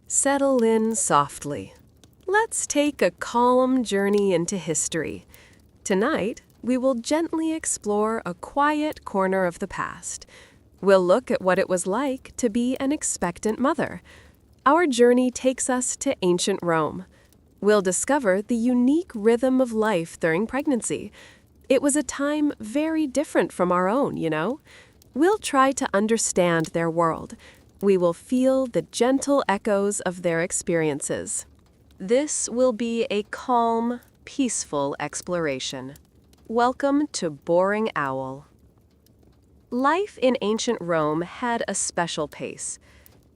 Settle in softly. Let's take a calm journey into history. Tonight, we will gently explore a quiet corner of the past. We'll look at what it was like to be an expectant mother. Our journey takes us to ancient Rome. We'll discover the unique rhythm of life during pregnancy. It was a time very different from our own, you know? We'll try to understand their world. We will feel the gentle echoes of their experiences. This will be a calm, peaceful exploration. Welcome to Boring Owl. Life in ancient Rome had a special pace.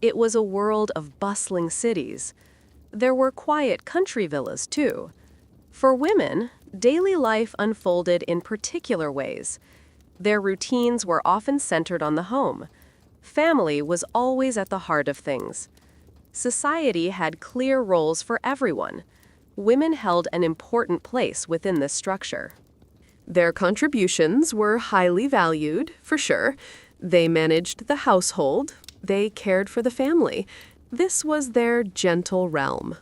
It was a world of bustling cities. There were quiet country villas, too. For women, daily life unfolded in particular ways. Their routines were often centered on the home. Family was always at the heart of things. Society had clear roles for everyone. Women held an important place within this structure. Their contributions were highly valued, for sure. They managed the household. They cared for the family. This was their gentle realm.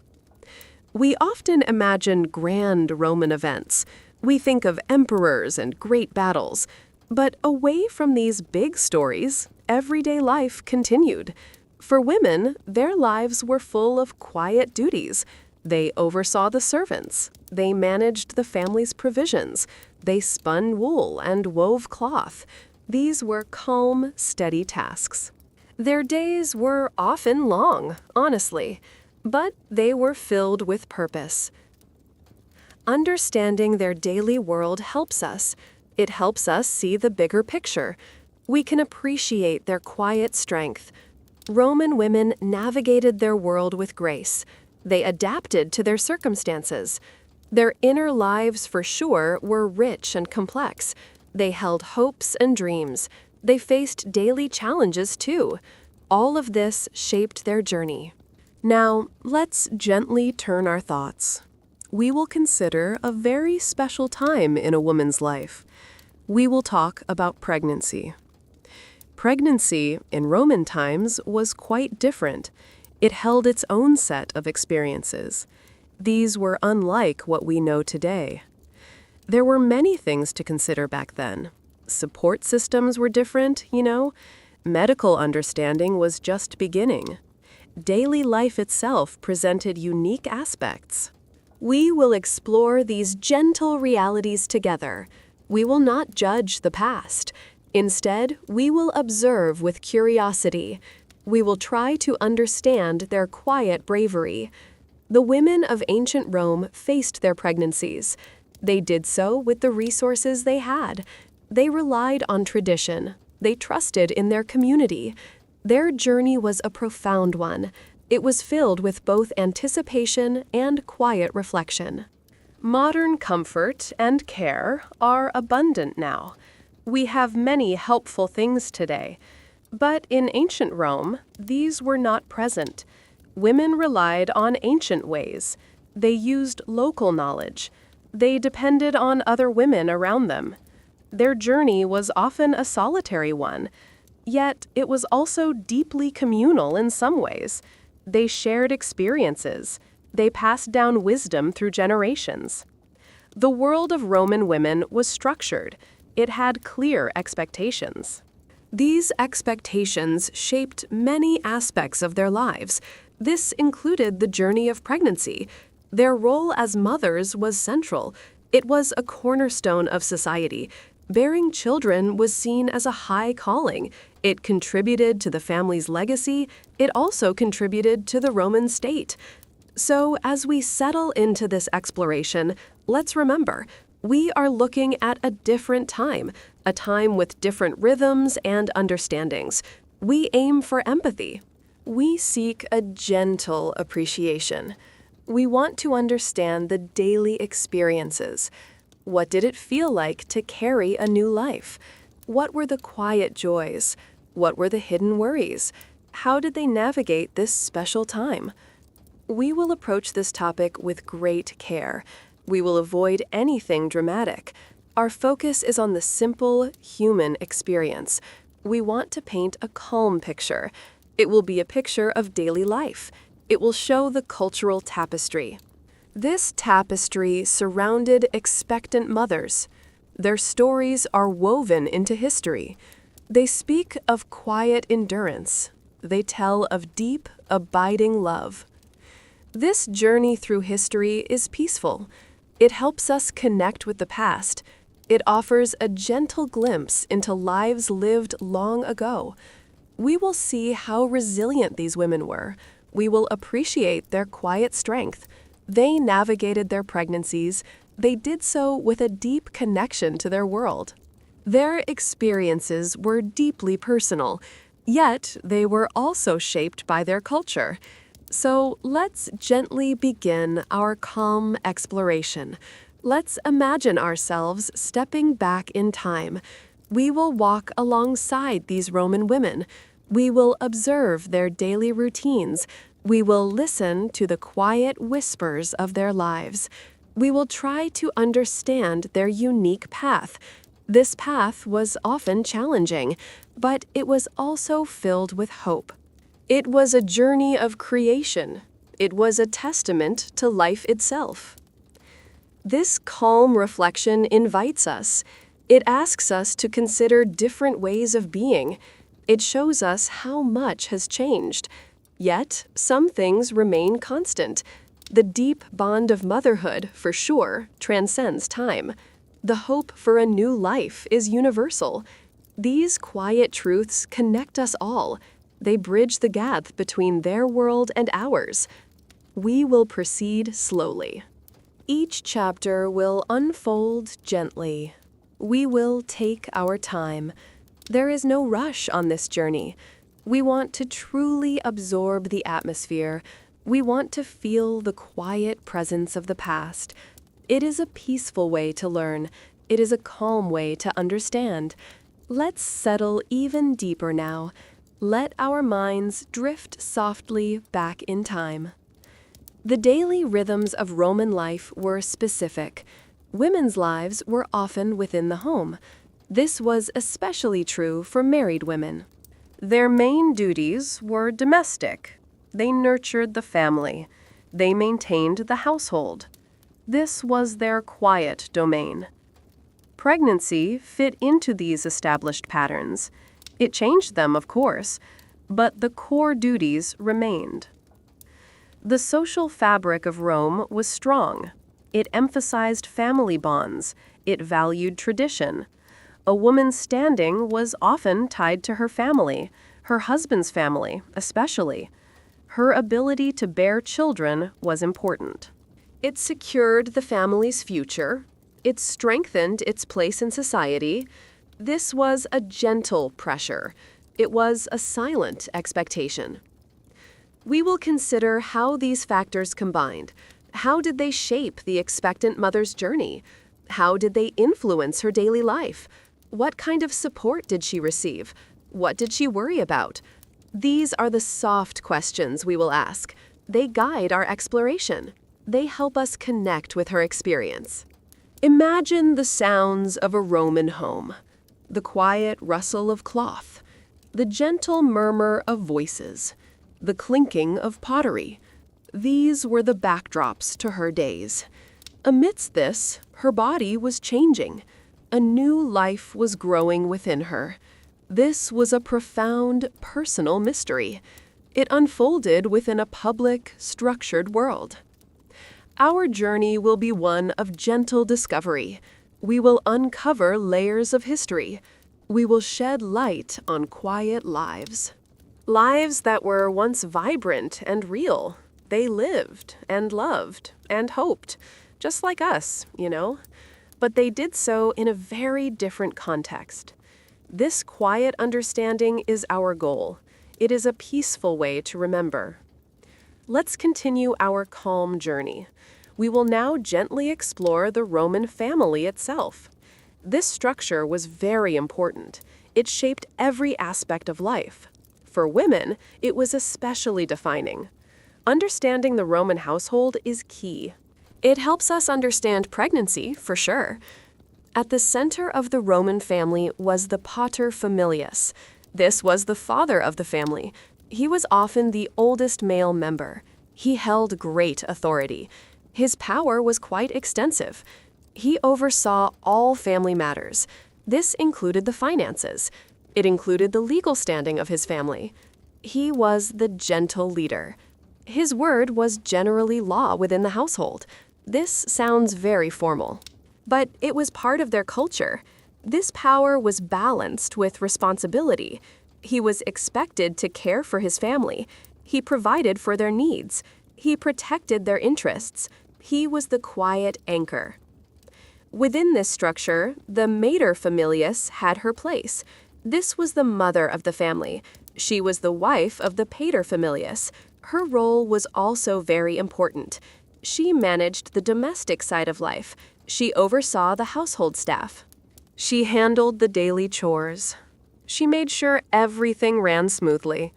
We often imagine grand Roman events. We think of emperors and great battles. But away from these big stories, everyday life continued. For women, their lives were full of quiet duties. They oversaw the servants. They managed the family's provisions. They spun wool and wove cloth. These were calm, steady tasks. Their days were often long, honestly, but they were filled with purpose. Understanding their daily world helps us. It helps us see the bigger picture. We can appreciate their quiet strength. Roman women navigated their world with grace. They adapted to their circumstances. Their inner lives, for sure, were rich and complex. They held hopes and dreams. They faced daily challenges, too. All of this shaped their journey. Now, let's gently turn our thoughts. We will consider a very special time in a woman's life. We will talk about pregnancy. Pregnancy, in Roman times, was quite different. It held its own set of experiences. These were unlike what we know today. There were many things to consider back then. Support systems were different, you know. Medical understanding was just beginning. Daily life itself presented unique aspects. We will explore these gentle realities together. We will not judge the past. Instead, we will observe with curiosity. We will try to understand their quiet bravery. The women of ancient Rome faced their pregnancies. They did so with the resources they had. They relied on tradition. They trusted in their community. Their journey was a profound one. It was filled with both anticipation and quiet reflection. Modern comfort and care are abundant now. We have many helpful things today. But in ancient Rome, these were not present. Women relied on ancient ways. They used local knowledge. They depended on other women around them. Their journey was often a solitary one, yet it was also deeply communal in some ways. They shared experiences. They passed down wisdom through generations. The world of Roman women was structured. It had clear expectations. These expectations shaped many aspects of their lives. This included the journey of pregnancy. Their role as mothers was central. It was a cornerstone of society. Bearing children was seen as a high calling. It contributed to the family's legacy. It also contributed to the Roman state. So, as we settle into this exploration, let's remember, we are looking at a different time, a time with different rhythms and understandings. We aim for empathy. We seek a gentle appreciation. We want to understand the daily experiences. What did it feel like to carry a new life? What were the quiet joys? What were the hidden worries? How did they navigate this special time? We will approach this topic with great care. We will avoid anything dramatic. Our focus is on the simple, human experience. We want to paint a calm picture. It will be a picture of daily life. It will show the cultural tapestry. This tapestry surrounded expectant mothers. Their stories are woven into history. They speak of quiet endurance. They tell of deep, abiding love. This journey through history is peaceful. It helps us connect with the past. It offers a gentle glimpse into lives lived long ago. We will see how resilient these women were. We will appreciate their quiet strength. They navigated their pregnancies. They did so with a deep connection to their world. Their experiences were deeply personal, yet they were also shaped by their culture. So let's gently begin our calm exploration. Let's imagine ourselves stepping back in time. We will walk alongside these Roman women. We will observe their daily routines. We will listen to the quiet whispers of their lives. We will try to understand their unique path. This path was often challenging, but it was also filled with hope. It was a journey of creation. It was a testament to life itself. This calm reflection invites us. It asks us to consider different ways of being. It shows us how much has changed. Yet, some things remain constant. The deep bond of motherhood, for sure, transcends time. The hope for a new life is universal. These quiet truths connect us all. They bridge the gap between their world and ours. We will proceed slowly. Each chapter will unfold gently. We will take our time. There is no rush on this journey. We want to truly absorb the atmosphere. We want to feel the quiet presence of the past. It is a peaceful way to learn. It is a calm way to understand. Let's settle even deeper now. Let our minds drift softly back in time. The daily rhythms of Roman life were specific. Women's lives were often within the home. This was especially true for married women. Their main duties were domestic. They nurtured the family. They maintained the household. This was their quiet domain. Pregnancy fit into these established patterns. It changed them, of course, but the core duties remained. The social fabric of Rome was strong. It emphasized family bonds. It valued tradition. A woman's standing was often tied to her family, her husband's family, especially. Her ability to bear children was important. It secured the family's future. It strengthened its place in society. This was a gentle pressure. It was a silent expectation. We will consider how these factors combined. How did they shape the expectant mother's journey? How did they influence her daily life? What kind of support did she receive? What did she worry about? These are the soft questions we will ask. They guide our exploration. They help us connect with her experience. Imagine the sounds of a Roman home. The quiet rustle of cloth. The gentle murmur of voices. The clinking of pottery. These were the backdrops to her days. Amidst this, her body was changing. A new life was growing within her. This was a profound, personal mystery. It unfolded within a public, structured world. Our journey will be one of gentle discovery. We will uncover layers of history. We will shed light on quiet lives. Lives that were once vibrant and real. They lived and loved and hoped, just like us, But they did so in a very different context. This quiet understanding is our goal. It is a peaceful way to remember. Let's continue our calm journey. We will now gently explore the Roman family itself. This structure was very important. It shaped every aspect of life. For women, it was especially defining. Understanding the Roman household is key. It helps us understand pregnancy, for sure. At the center of the Roman family was the pater familias. This was the father of the family. He was often the oldest male member. He held great authority. His power was quite extensive. He oversaw all family matters. This included the finances. It included the legal standing of his family. He was the gentle leader. His word was generally law within the household. This sounds very formal. But it was part of their culture. This power was balanced with responsibility. He was expected to care for his family. He provided for their needs. He protected their interests. He was the quiet anchor. Within this structure, the mater familias had her place. This was the mother of the family. She was the wife of the pater familias. Her role was also very important. She managed the domestic side of life. She oversaw the household staff. She handled the daily chores. She made sure everything ran smoothly.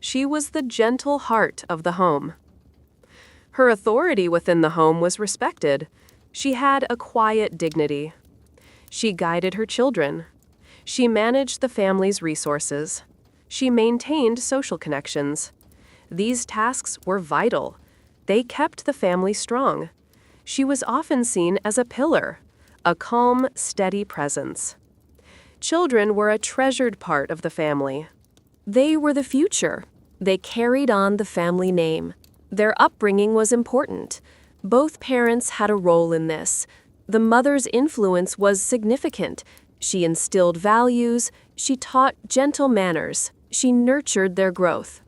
She was the gentle heart of the home. Her authority within the home was respected. She had a quiet dignity. She guided her children. She managed the family's resources. She maintained social connections. These tasks were vital. They kept the family strong. She was often seen as a pillar, a calm, steady presence. Children were a treasured part of the family. They were the future. They carried on the family name. Their upbringing was important. Both parents had a role in this. The mother's influence was significant. She instilled values. She taught gentle manners. She nurtured their growth.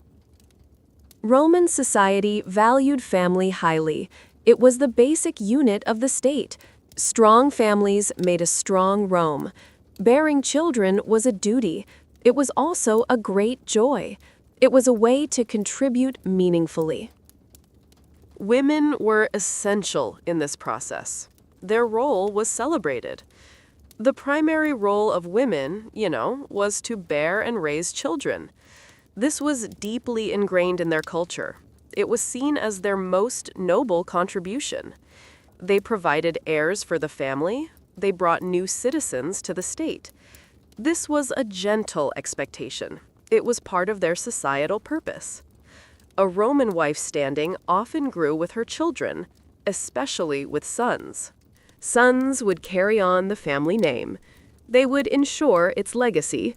Roman society valued family highly. It was the basic unit of the state. Strong families made a strong Rome. Bearing children was a duty. It was also a great joy. It was a way to contribute meaningfully. Women were essential in this process. Their role was celebrated. The primary role of women, was to bear and raise children. This was deeply ingrained in their culture. It was seen as their most noble contribution. They provided heirs for the family. They brought new citizens to the state. This was a gentle expectation. It was part of their societal purpose. A Roman wife's standing often grew with her children, especially with sons. Sons would carry on the family name. They would ensure its legacy.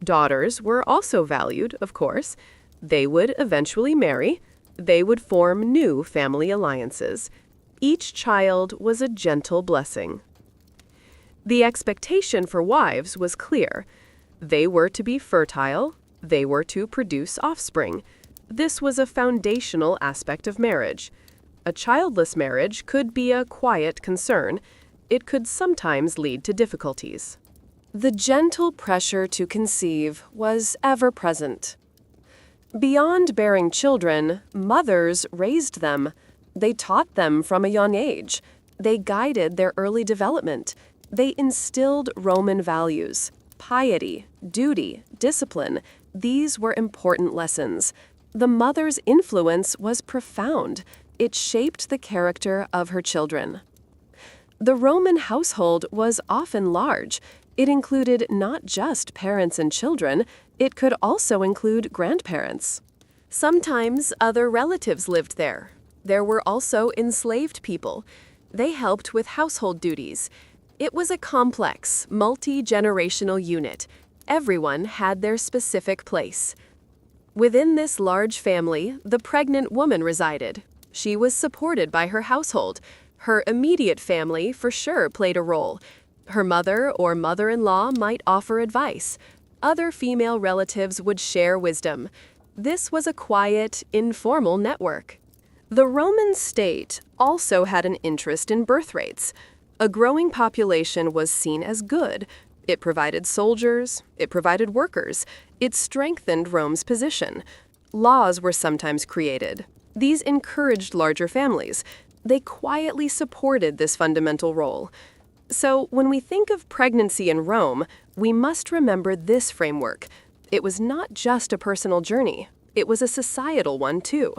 Daughters were also valued, of course. They would eventually marry. They would form new family alliances. Each child was a gentle blessing. The expectation for wives was clear. They were to be fertile. They were to produce offspring. This was a foundational aspect of marriage. A childless marriage could be a quiet concern. It could sometimes lead to difficulties. The gentle pressure to conceive was ever present. Beyond bearing children, mothers raised them. They taught them from a young age. They guided their early development. They instilled Roman values, piety, duty, discipline. These were important lessons. The mother's influence was profound. It shaped the character of her children. The Roman household was often large. It included not just parents and children, it could also include grandparents. Sometimes other relatives lived there. There were also enslaved people. They helped with household duties. It was a complex, multi-generational unit. Everyone had their specific place. Within this large family, the pregnant woman resided. She was supported by her household. Her immediate family for sure played a role. Her mother or mother-in-law might offer advice. Other female relatives would share wisdom. This was a quiet, informal network. The Roman state also had an interest in birth rates. A growing population was seen as good. It provided soldiers. It provided workers. It strengthened Rome's position. Laws were sometimes created. These encouraged larger families. They quietly supported this fundamental role. So, when we think of pregnancy in Rome, we must remember this framework. It was not just a personal journey. It was a societal one, too.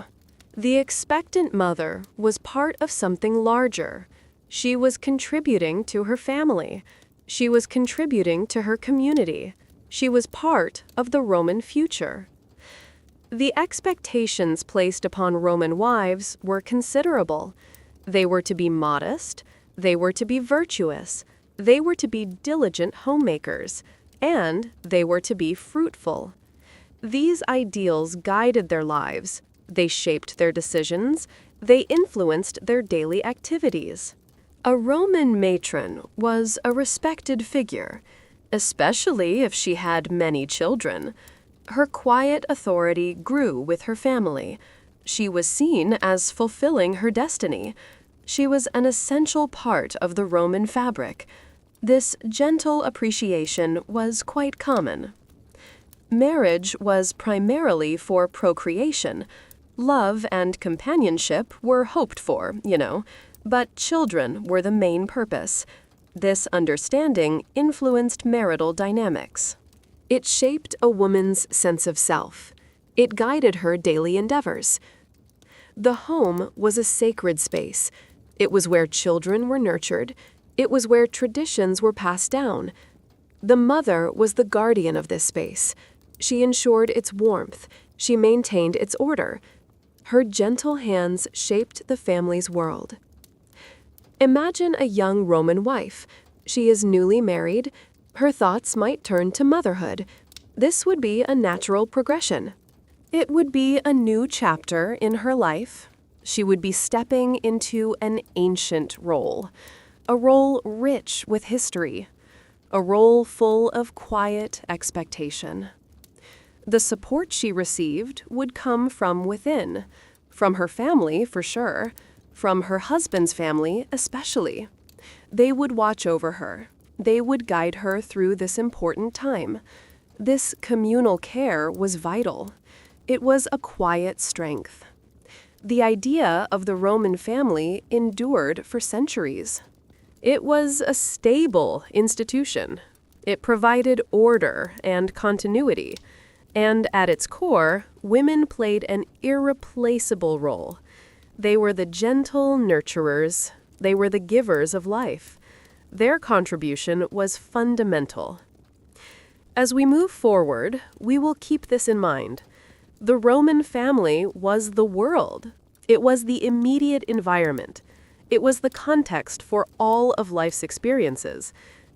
The expectant mother was part of something larger. She was contributing to her family. She was contributing to her community. She was part of the Roman future. The expectations placed upon Roman wives were considerable. They were to be modest, they were to be virtuous, they were to be diligent homemakers, and they were to be fruitful. These ideals guided their lives, they shaped their decisions, they influenced their daily activities. A Roman matron was a respected figure, especially if she had many children. Her quiet authority grew with her family. She was seen as fulfilling her destiny. She was an essential part of the Roman fabric. This gentle appreciation was quite common. Marriage was primarily for procreation. Love and companionship were hoped for, but children were the main purpose. This understanding influenced marital dynamics. It shaped a woman's sense of self. It guided her daily endeavors. The home was a sacred space. It was where children were nurtured. It was where traditions were passed down. The mother was the guardian of this space. She ensured its warmth. She maintained its order. Her gentle hands shaped the family's world. Imagine a young Roman wife. She is newly married. Her thoughts might turn to motherhood. This would be a natural progression. It would be a new chapter in her life. She would be stepping into an ancient role, a role rich with history, a role full of quiet expectation. The support she received would come from within, from her family for sure, from her husband's family especially. They would watch over her. They would guide her through this important time. This communal care was vital. It was a quiet strength. The idea of the Roman family endured for centuries. It was a stable institution. It provided order and continuity. And at its core, women played an irreplaceable role. They were the gentle nurturers. They were the givers of life. Their contribution was fundamental. As we move forward, we will keep this in mind. The Roman family was the world. It was the immediate environment. It was the context for all of life's experiences,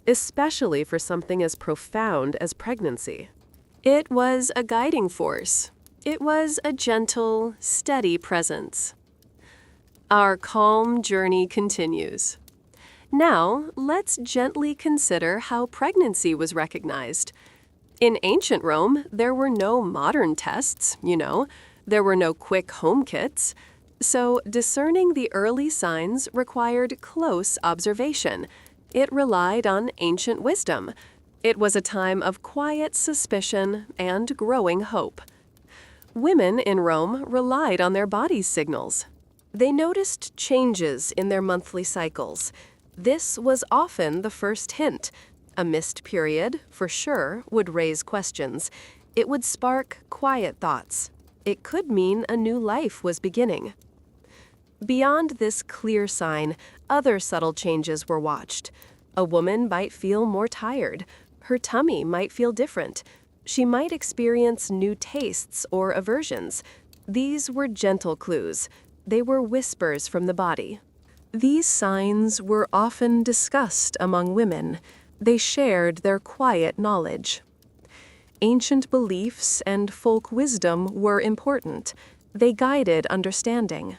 especially for something as profound as pregnancy. It was a guiding force. It was a gentle, steady presence. Our calm journey continues. Now, let's gently consider how pregnancy was recognized. In ancient Rome, there were no modern tests, There were no quick home kits. So, discerning the early signs required close observation. It relied on ancient wisdom. It was a time of quiet suspicion and growing hope. Women in Rome relied on their body's signals. They noticed changes in their monthly cycles. This was often the first hint. A missed period, for sure, would raise questions. It would spark quiet thoughts. It could mean a new life was beginning. Beyond this clear sign, other subtle changes were watched. A woman might feel more tired. Her tummy might feel different. She might experience new tastes or aversions. These were gentle clues. They were whispers from the body. These signs were often discussed among women. They shared their quiet knowledge. Ancient beliefs and folk wisdom were important. They guided understanding.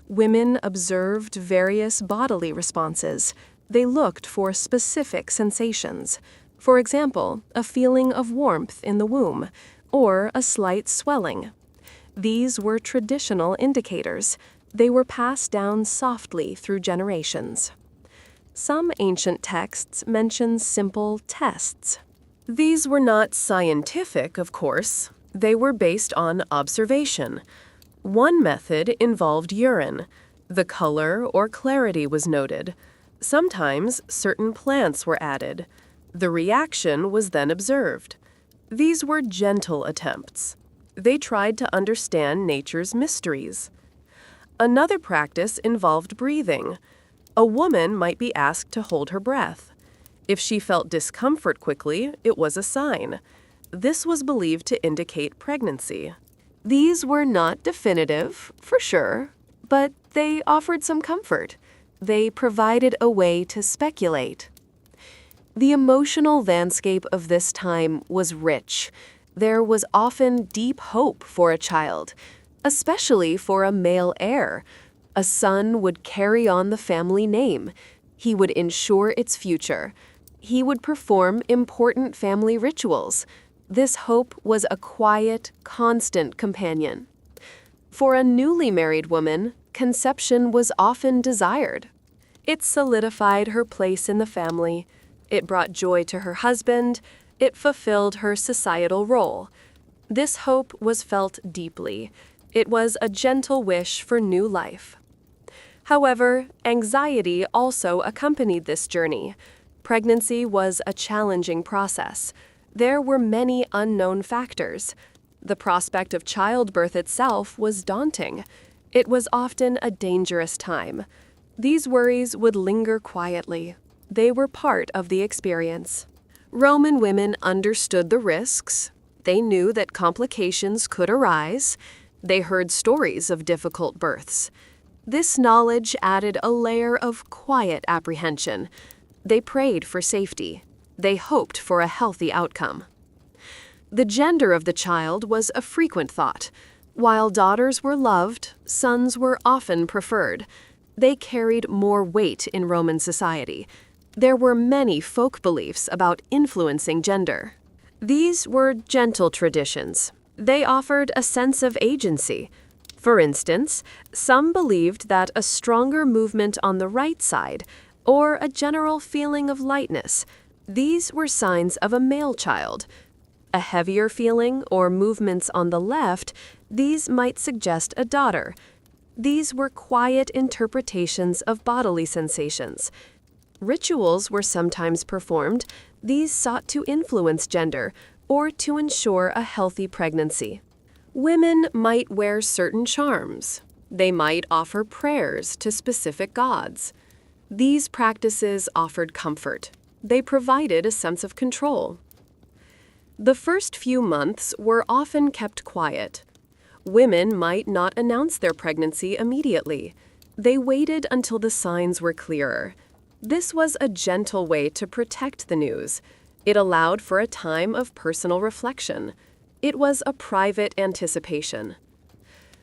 Women observed various bodily responses. They looked for specific sensations. For example, a feeling of warmth in the womb, or a slight swelling. These were traditional indicators. They were passed down softly through generations. Some ancient texts mention simple tests. These were not scientific, of course. They were based on observation. One method involved urine. The color or clarity was noted. Sometimes certain plants were added. The reaction was then observed. These were gentle attempts. They tried to understand nature's mysteries. Another practice involved breathing. A woman might be asked to hold her breath. If she felt discomfort quickly, it was a sign. This was believed to indicate pregnancy. These were not definitive, for sure, but they offered some comfort. They provided a way to speculate. The emotional landscape of this time was rich. There was often deep hope for a child, especially for a male heir. A son would carry on the family name. He would ensure its future. He would perform important family rituals. This hope was a quiet, constant companion. For a newly married woman, conception was often desired. It solidified her place in the family. It brought joy to her husband. It fulfilled her societal role. This hope was felt deeply. It was a gentle wish for new life. However, anxiety also accompanied this journey. Pregnancy was a challenging process. There were many unknown factors. The prospect of childbirth itself was daunting. It was often a dangerous time. These worries would linger quietly. They were part of the experience. Roman women understood the risks. They knew that complications could arise. They heard stories of difficult births. This knowledge added a layer of quiet apprehension. They prayed for safety. They hoped for a healthy outcome. The gender of the child was a frequent thought. While daughters were loved, sons were often preferred. They carried more weight in Roman society. There were many folk beliefs about influencing gender. These were gentle traditions. They offered a sense of agency. For instance, some believed that a stronger movement on the right side, or a general feeling of lightness, these were signs of a male child. A heavier feeling or movements on the left, these might suggest a daughter. These were quiet interpretations of bodily sensations. Rituals were sometimes performed. These sought to influence gender or to ensure a healthy pregnancy. Women might wear certain charms. They might offer prayers to specific gods. These practices offered comfort. They provided a sense of control. The first few months were often kept quiet. Women might not announce their pregnancy immediately. They waited until the signs were clearer. This was a gentle way to protect the news. It allowed for a time of personal reflection. It was a private anticipation.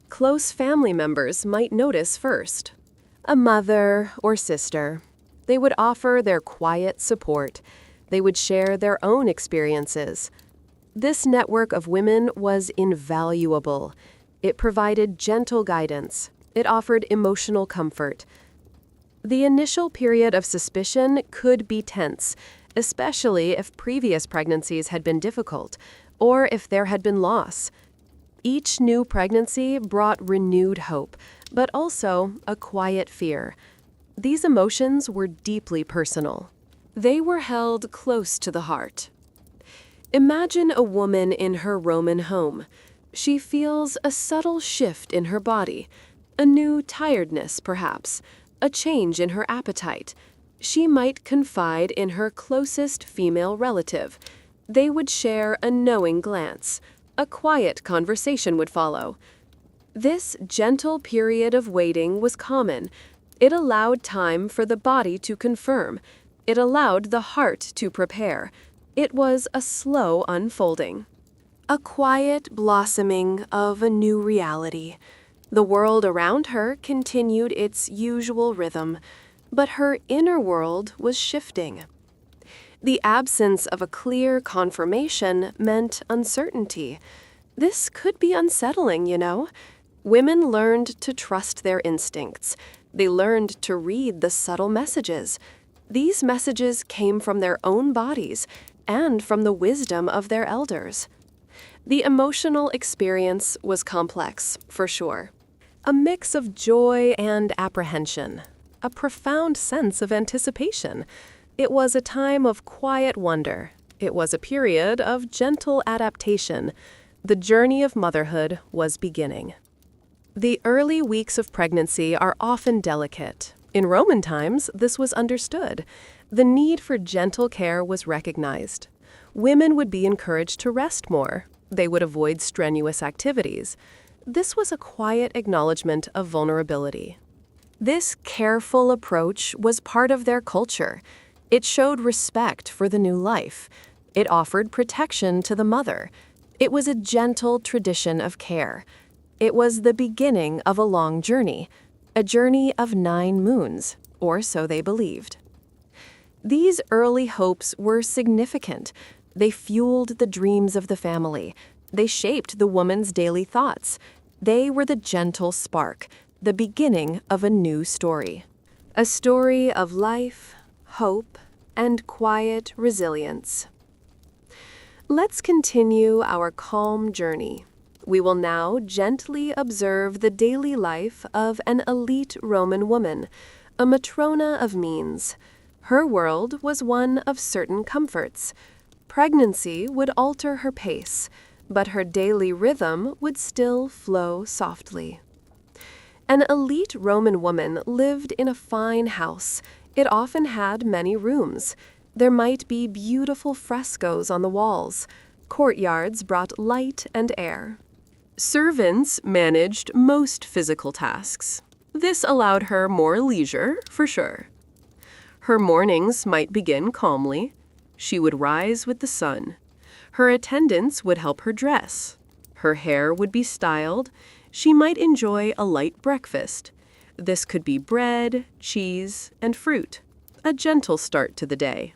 Close family members might notice first. A mother or sister. They would offer their quiet support. They would share their own experiences. This network of women was invaluable. It provided gentle guidance. It offered emotional comfort. The initial period of suspicion could be tense, especially if previous pregnancies had been difficult, or if there had been loss. Each new pregnancy brought renewed hope, but also a quiet fear. These emotions were deeply personal. They were held close to the heart. Imagine a woman in her Roman home. She feels a subtle shift in her body, a new tiredness perhaps, a change in her appetite. She might confide in her closest female relative. They would share a knowing glance. A quiet conversation would follow. This gentle period of waiting was common. It allowed time for the body to confirm. It allowed the heart to prepare. It was a slow unfolding. A quiet blossoming of a new reality. The world around her continued its usual rhythm, but her inner world was shifting. The absence of a clear confirmation meant uncertainty. This could be unsettling, you know. Women learned to trust their instincts. They learned to read the subtle messages. These messages came from their own bodies and from the wisdom of their elders. The emotional experience was complex, for sure. A mix of joy and apprehension, a profound sense of anticipation. It was a time of quiet wonder. It was a period of gentle adaptation. The journey of motherhood was beginning. The early weeks of pregnancy are often delicate. In Roman times, this was understood. The need for gentle care was recognized. Women would be encouraged to rest more. They would avoid strenuous activities. This was a quiet acknowledgement of vulnerability. This careful approach was part of their culture. It showed respect for the new life. It offered protection to the mother. It was a gentle tradition of care. It was the beginning of a long journey, a journey of 9 moons, or so they believed. These early hopes were significant. They fueled the dreams of the family. They shaped the woman's daily thoughts. They were the gentle spark, the beginning of a new story. A story of life, hope, and quiet resilience. Let's continue our calm journey. We will now gently observe the daily life of an elite Roman woman, a matrona of means. Her world was one of certain comforts. Pregnancy would alter her pace, but her daily rhythm would still flow softly. An elite Roman woman lived in a fine house. It often had many rooms. There might be beautiful frescoes on the walls. Courtyards brought light and air. Servants managed most physical tasks. This allowed her more leisure, for sure. Her mornings might begin calmly. She would rise with the sun. Her attendants would help her dress. Her hair would be styled. She might enjoy a light breakfast. This could be bread, cheese, and fruit. A gentle start to the day.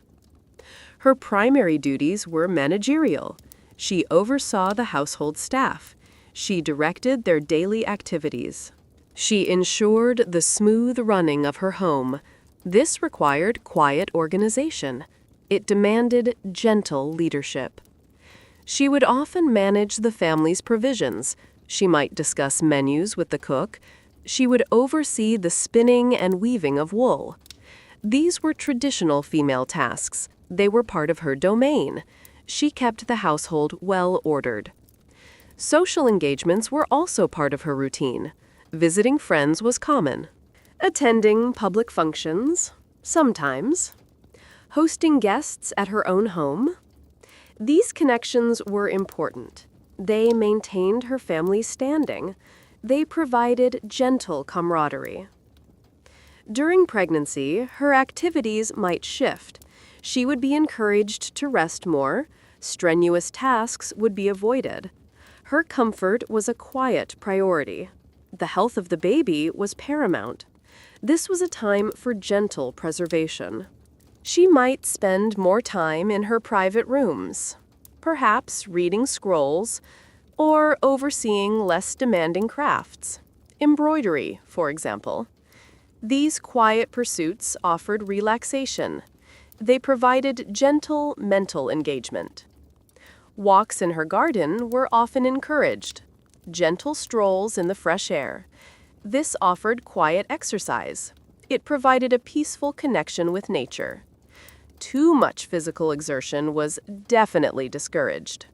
Her primary duties were managerial. She oversaw the household staff. She directed their daily activities. She ensured the smooth running of her home. This required quiet organization. It demanded gentle leadership. She would often manage the family's provisions. She might discuss menus with the cook. She would oversee the spinning and weaving of wool. These were traditional female tasks. They were part of her domain. She kept the household well ordered. Social engagements were also part of her routine. Visiting friends was common. Attending public functions, sometimes. Hosting guests at her own home. These connections were important. They maintained her family's standing. They provided gentle camaraderie. During pregnancy, her activities might shift. She would be encouraged to rest more. Strenuous tasks would be avoided. Her comfort was a quiet priority. The health of the baby was paramount. This was a time for gentle preservation. She might spend more time in her private rooms, perhaps reading scrolls, or overseeing less demanding crafts, embroidery, for example. These quiet pursuits offered relaxation. They provided gentle mental engagement. Walks in her garden were often encouraged. Gentle strolls in the fresh air. This offered quiet exercise. It provided a peaceful connection with nature. Too much physical exertion was definitely discouraged.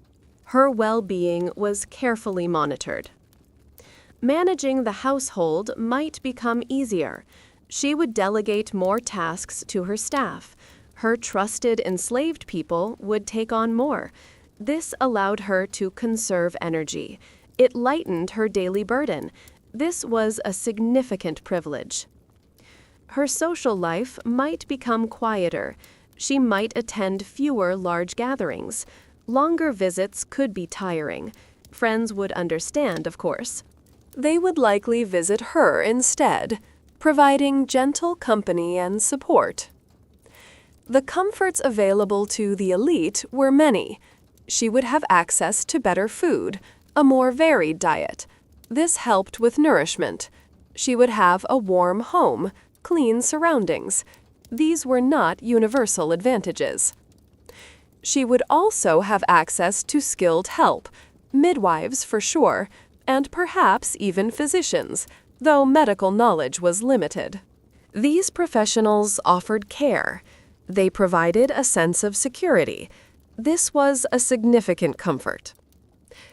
Her well-being was carefully monitored. Managing the household might become easier. She would delegate more tasks to her staff. Her trusted enslaved people would take on more. This allowed her to conserve energy. It lightened her daily burden. This was a significant privilege. Her social life might become quieter. She might attend fewer large gatherings. Longer visits could be tiring. Friends would understand, of course. They would likely visit her instead, providing gentle company and support. The comforts available to the elite were many. She would have access to better food, a more varied diet. This helped with nourishment. She would have a warm home, clean surroundings. These were not universal advantages. She would also have access to skilled help, midwives for sure, and perhaps even physicians, though medical knowledge was limited. These professionals offered care. They provided a sense of security. This was a significant comfort.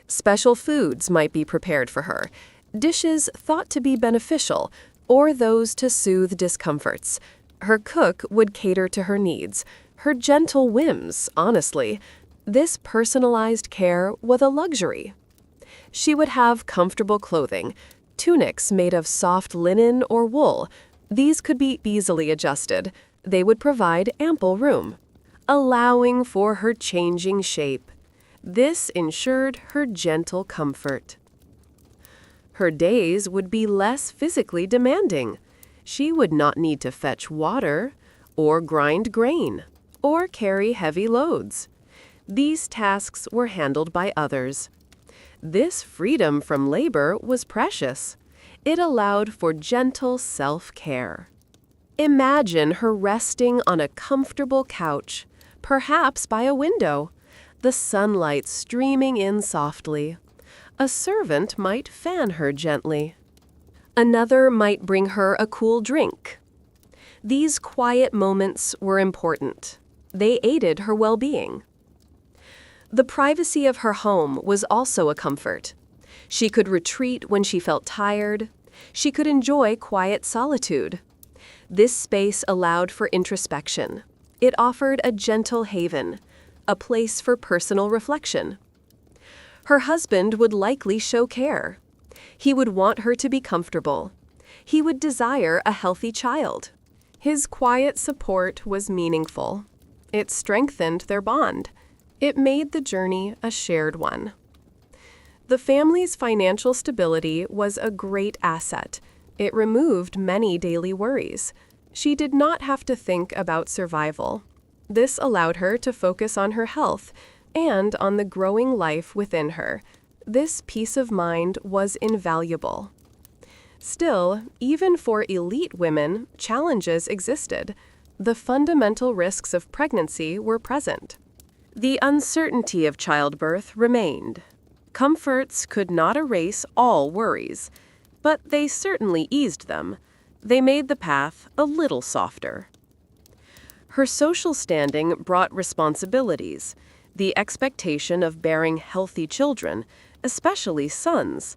Special foods might be prepared for her, dishes thought to be beneficial, or those to soothe discomforts. Her cook would cater to her needs, her gentle whims, honestly. This personalized care was a luxury. She would have comfortable clothing, tunics made of soft linen or wool. These could be easily adjusted. They would provide ample room, allowing for her changing shape. This ensured her gentle comfort. Her days would be less physically demanding. She would not need to fetch water, or grind grain, or carry heavy loads. These tasks were handled by others. This freedom from labor was precious. It allowed for gentle self-care. Imagine her resting on a comfortable couch, perhaps by a window, the sunlight streaming in softly. A servant might fan her gently. Another might bring her a cool drink. These quiet moments were important. They aided her well-being. The privacy of her home was also a comfort. She could retreat when she felt tired. She could enjoy quiet solitude. This space allowed for introspection. It offered a gentle haven, a place for personal reflection. Her husband would likely show care. He would want her to be comfortable. He would desire a healthy child. His quiet support was meaningful. It strengthened their bond. It made the journey a shared one. The family's financial stability was a great asset. It removed many daily worries. She did not have to think about survival. This allowed her to focus on her health and on the growing life within her. This peace of mind was invaluable. Still, even for elite women, challenges existed. The fundamental risks of pregnancy were present. The uncertainty of childbirth remained. Comforts could not erase all worries, but they certainly eased them. They made the path a little softer. Her social standing brought responsibilities, the expectation of bearing healthy children, especially sons.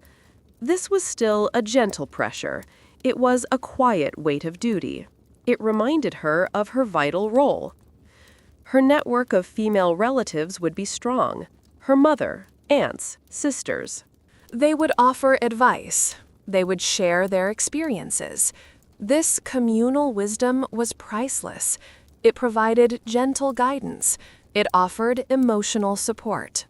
This was still a gentle pressure. It was a quiet weight of duty. It reminded her of her vital role. Her network of female relatives would be strong. Her mother, aunts, sisters. They would offer advice. They would share their experiences. This communal wisdom was priceless. It provided gentle guidance. It offered emotional support.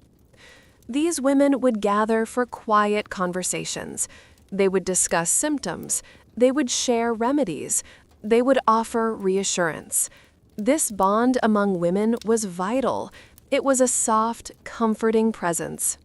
These women would gather for quiet conversations. They would discuss symptoms. They would share remedies. They would offer reassurance. This bond among women was vital. It was a soft, comforting presence.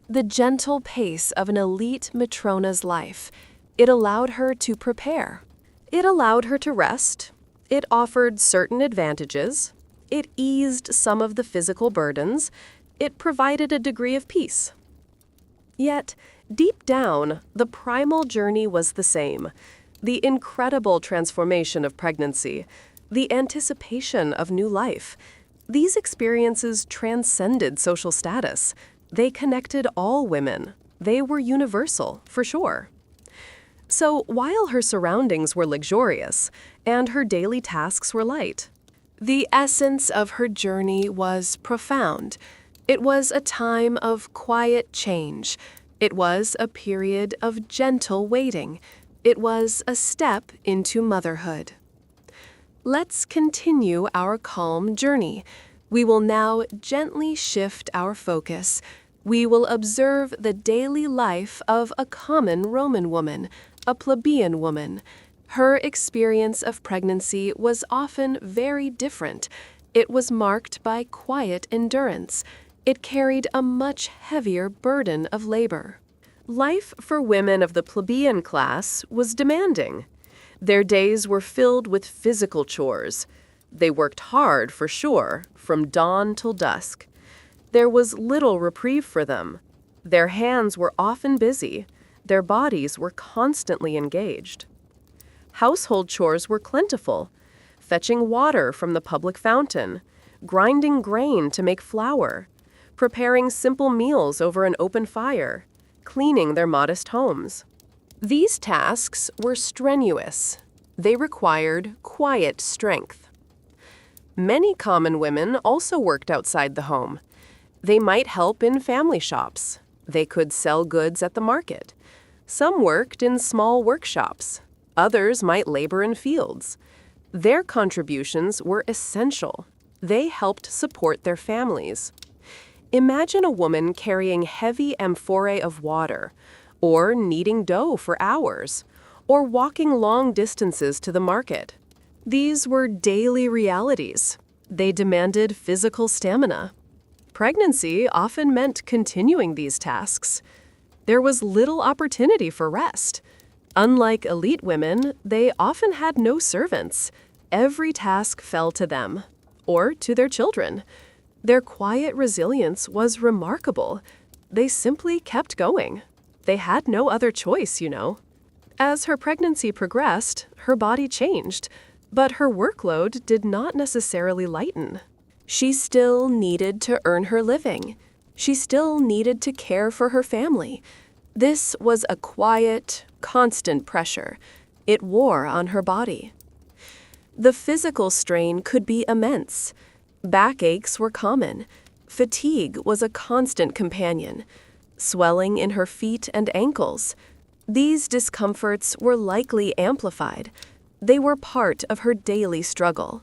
The gentle pace of an elite matrona's life. It allowed her to prepare. It allowed her to rest. It offered certain advantages. It eased some of the physical burdens. It provided a degree of peace. Yet, deep down, the primal journey was the same. The incredible transformation of pregnancy, the anticipation of new life. These experiences transcended social status. They connected all women. They were universal, for sure. So, while her surroundings were luxurious and her daily tasks were light, the essence of her journey was profound. It was a time of quiet change. It was a period of gentle waiting. It was a step into motherhood. Let's continue our calm journey. We will now gently shift our focus. We will observe the daily life of a common Roman woman, a plebeian woman. Her experience of pregnancy was often very different. It was marked by quiet endurance. It carried a much heavier burden of labor. Life for women of the plebeian class was demanding. Their days were filled with physical chores. They worked hard, for sure, from dawn till dusk. There was little reprieve for them. Their hands were often busy. Their bodies were constantly engaged. Household chores were plentiful. Fetching water from the public fountain, grinding grain to make flour, preparing simple meals over an open fire, cleaning their modest homes. These tasks were strenuous. They required quiet strength. Many common women also worked outside the home. They might help in family shops. They could sell goods at the market. Some worked in small workshops. Others might labor in fields. Their contributions were essential. They helped support their families. Imagine a woman carrying heavy amphorae of water, or kneading dough for hours, or walking long distances to the market. These were daily realities. They demanded physical stamina. Pregnancy often meant continuing these tasks. There was little opportunity for rest. Unlike elite women, they often had no servants. Every task fell to them, or to their children. Their quiet resilience was remarkable. They simply kept going. They had no other choice, you know. As her pregnancy progressed, her body changed, but her workload did not necessarily lighten. She still needed to earn her living. She still needed to care for her family. This was a quiet, constant pressure. It wore on her body. The physical strain could be immense. Backaches were common. Fatigue was a constant companion. Swelling in her feet and ankles. These discomforts were likely amplified. They were part of her daily struggle.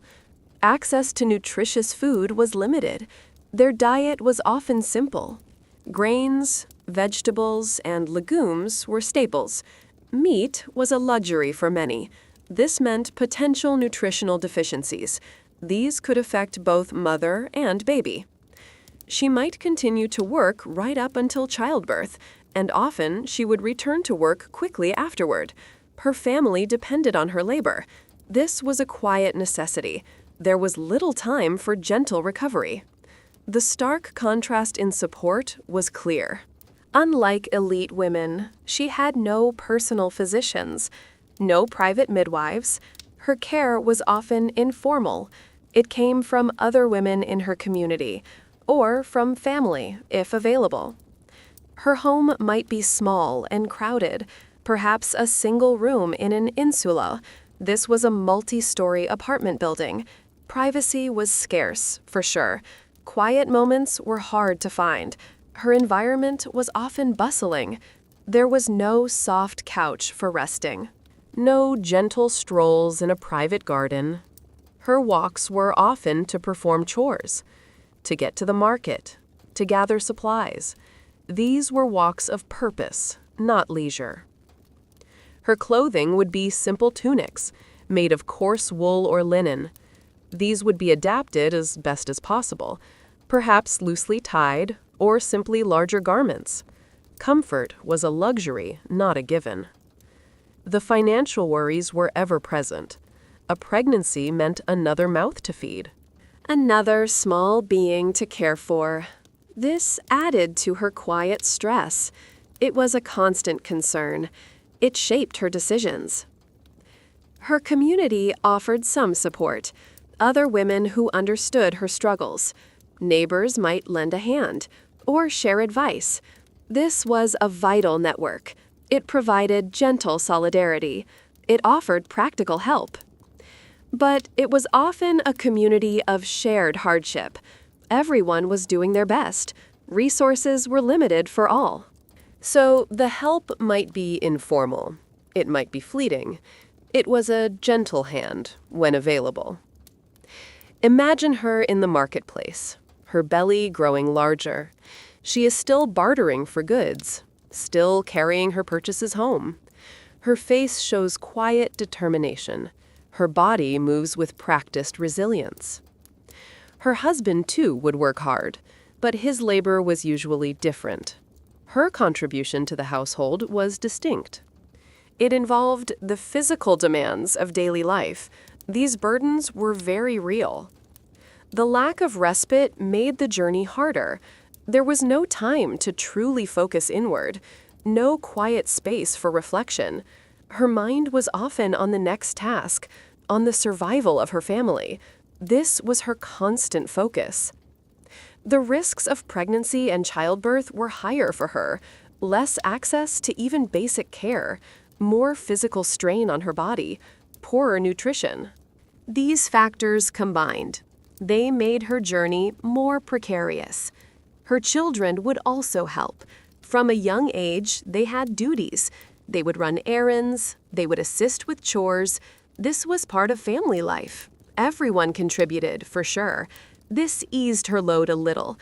Access to nutritious food was limited. Their diet was often simple. Grains, vegetables, and legumes were staples. Meat was a luxury for many. This meant potential nutritional deficiencies. These could affect both mother and baby. She might continue to work right up until childbirth, and often she would return to work quickly afterward. Her family depended on her labor. This was a quiet necessity. There was little time for gentle recovery. The stark contrast in support was clear. Unlike elite women, she had no personal physicians, no private midwives. Her care was often informal. It came from other women in her community, or from family, if available. Her home might be small and crowded, perhaps a single room in an insula. This was a multi-story apartment building. Privacy was scarce, for sure. Quiet moments were hard to find. Her environment was often bustling. There was no soft couch for resting. No gentle strolls in a private garden. Her walks were often to perform chores, to get to the market, to gather supplies. These were walks of purpose, not leisure. Her clothing would be simple tunics, made of coarse wool or linen. These would be adapted as best as possible, perhaps loosely tied or simply larger garments. Comfort was a luxury, not a given. The financial worries were ever present. A pregnancy meant another mouth to feed. Another small being to care for. This added to her quiet stress. It was a constant concern. It shaped her decisions. Her community offered some support. Other women who understood her struggles. Neighbors might lend a hand or share advice. This was a vital network. It provided gentle solidarity. It offered practical help. But it was often a community of shared hardship. Everyone was doing their best. Resources were limited for all. So the help might be informal. It might be fleeting. It was a gentle hand when available. Imagine her in the marketplace, her belly growing larger. She is still bartering for goods, still carrying her purchases home. Her face shows quiet determination. Her body moves with practiced resilience. Her husband, too, would work hard, but his labor was usually different. Her contribution to the household was distinct. It involved the physical demands of daily life. These burdens were very real. The lack of respite made the journey harder. There was no time to truly focus inward, no quiet space for reflection. Her mind was often on the next task, on the survival of her family. This was her constant focus. The risks of pregnancy and childbirth were higher for her, less access to even basic care, more physical strain on her body, poorer nutrition. These factors combined, they made her journey more precarious. Her children would also help. From a young age, they had duties. They would run errands, they would assist with chores. This was part of family life. Everyone contributed, for sure. This eased her load a little.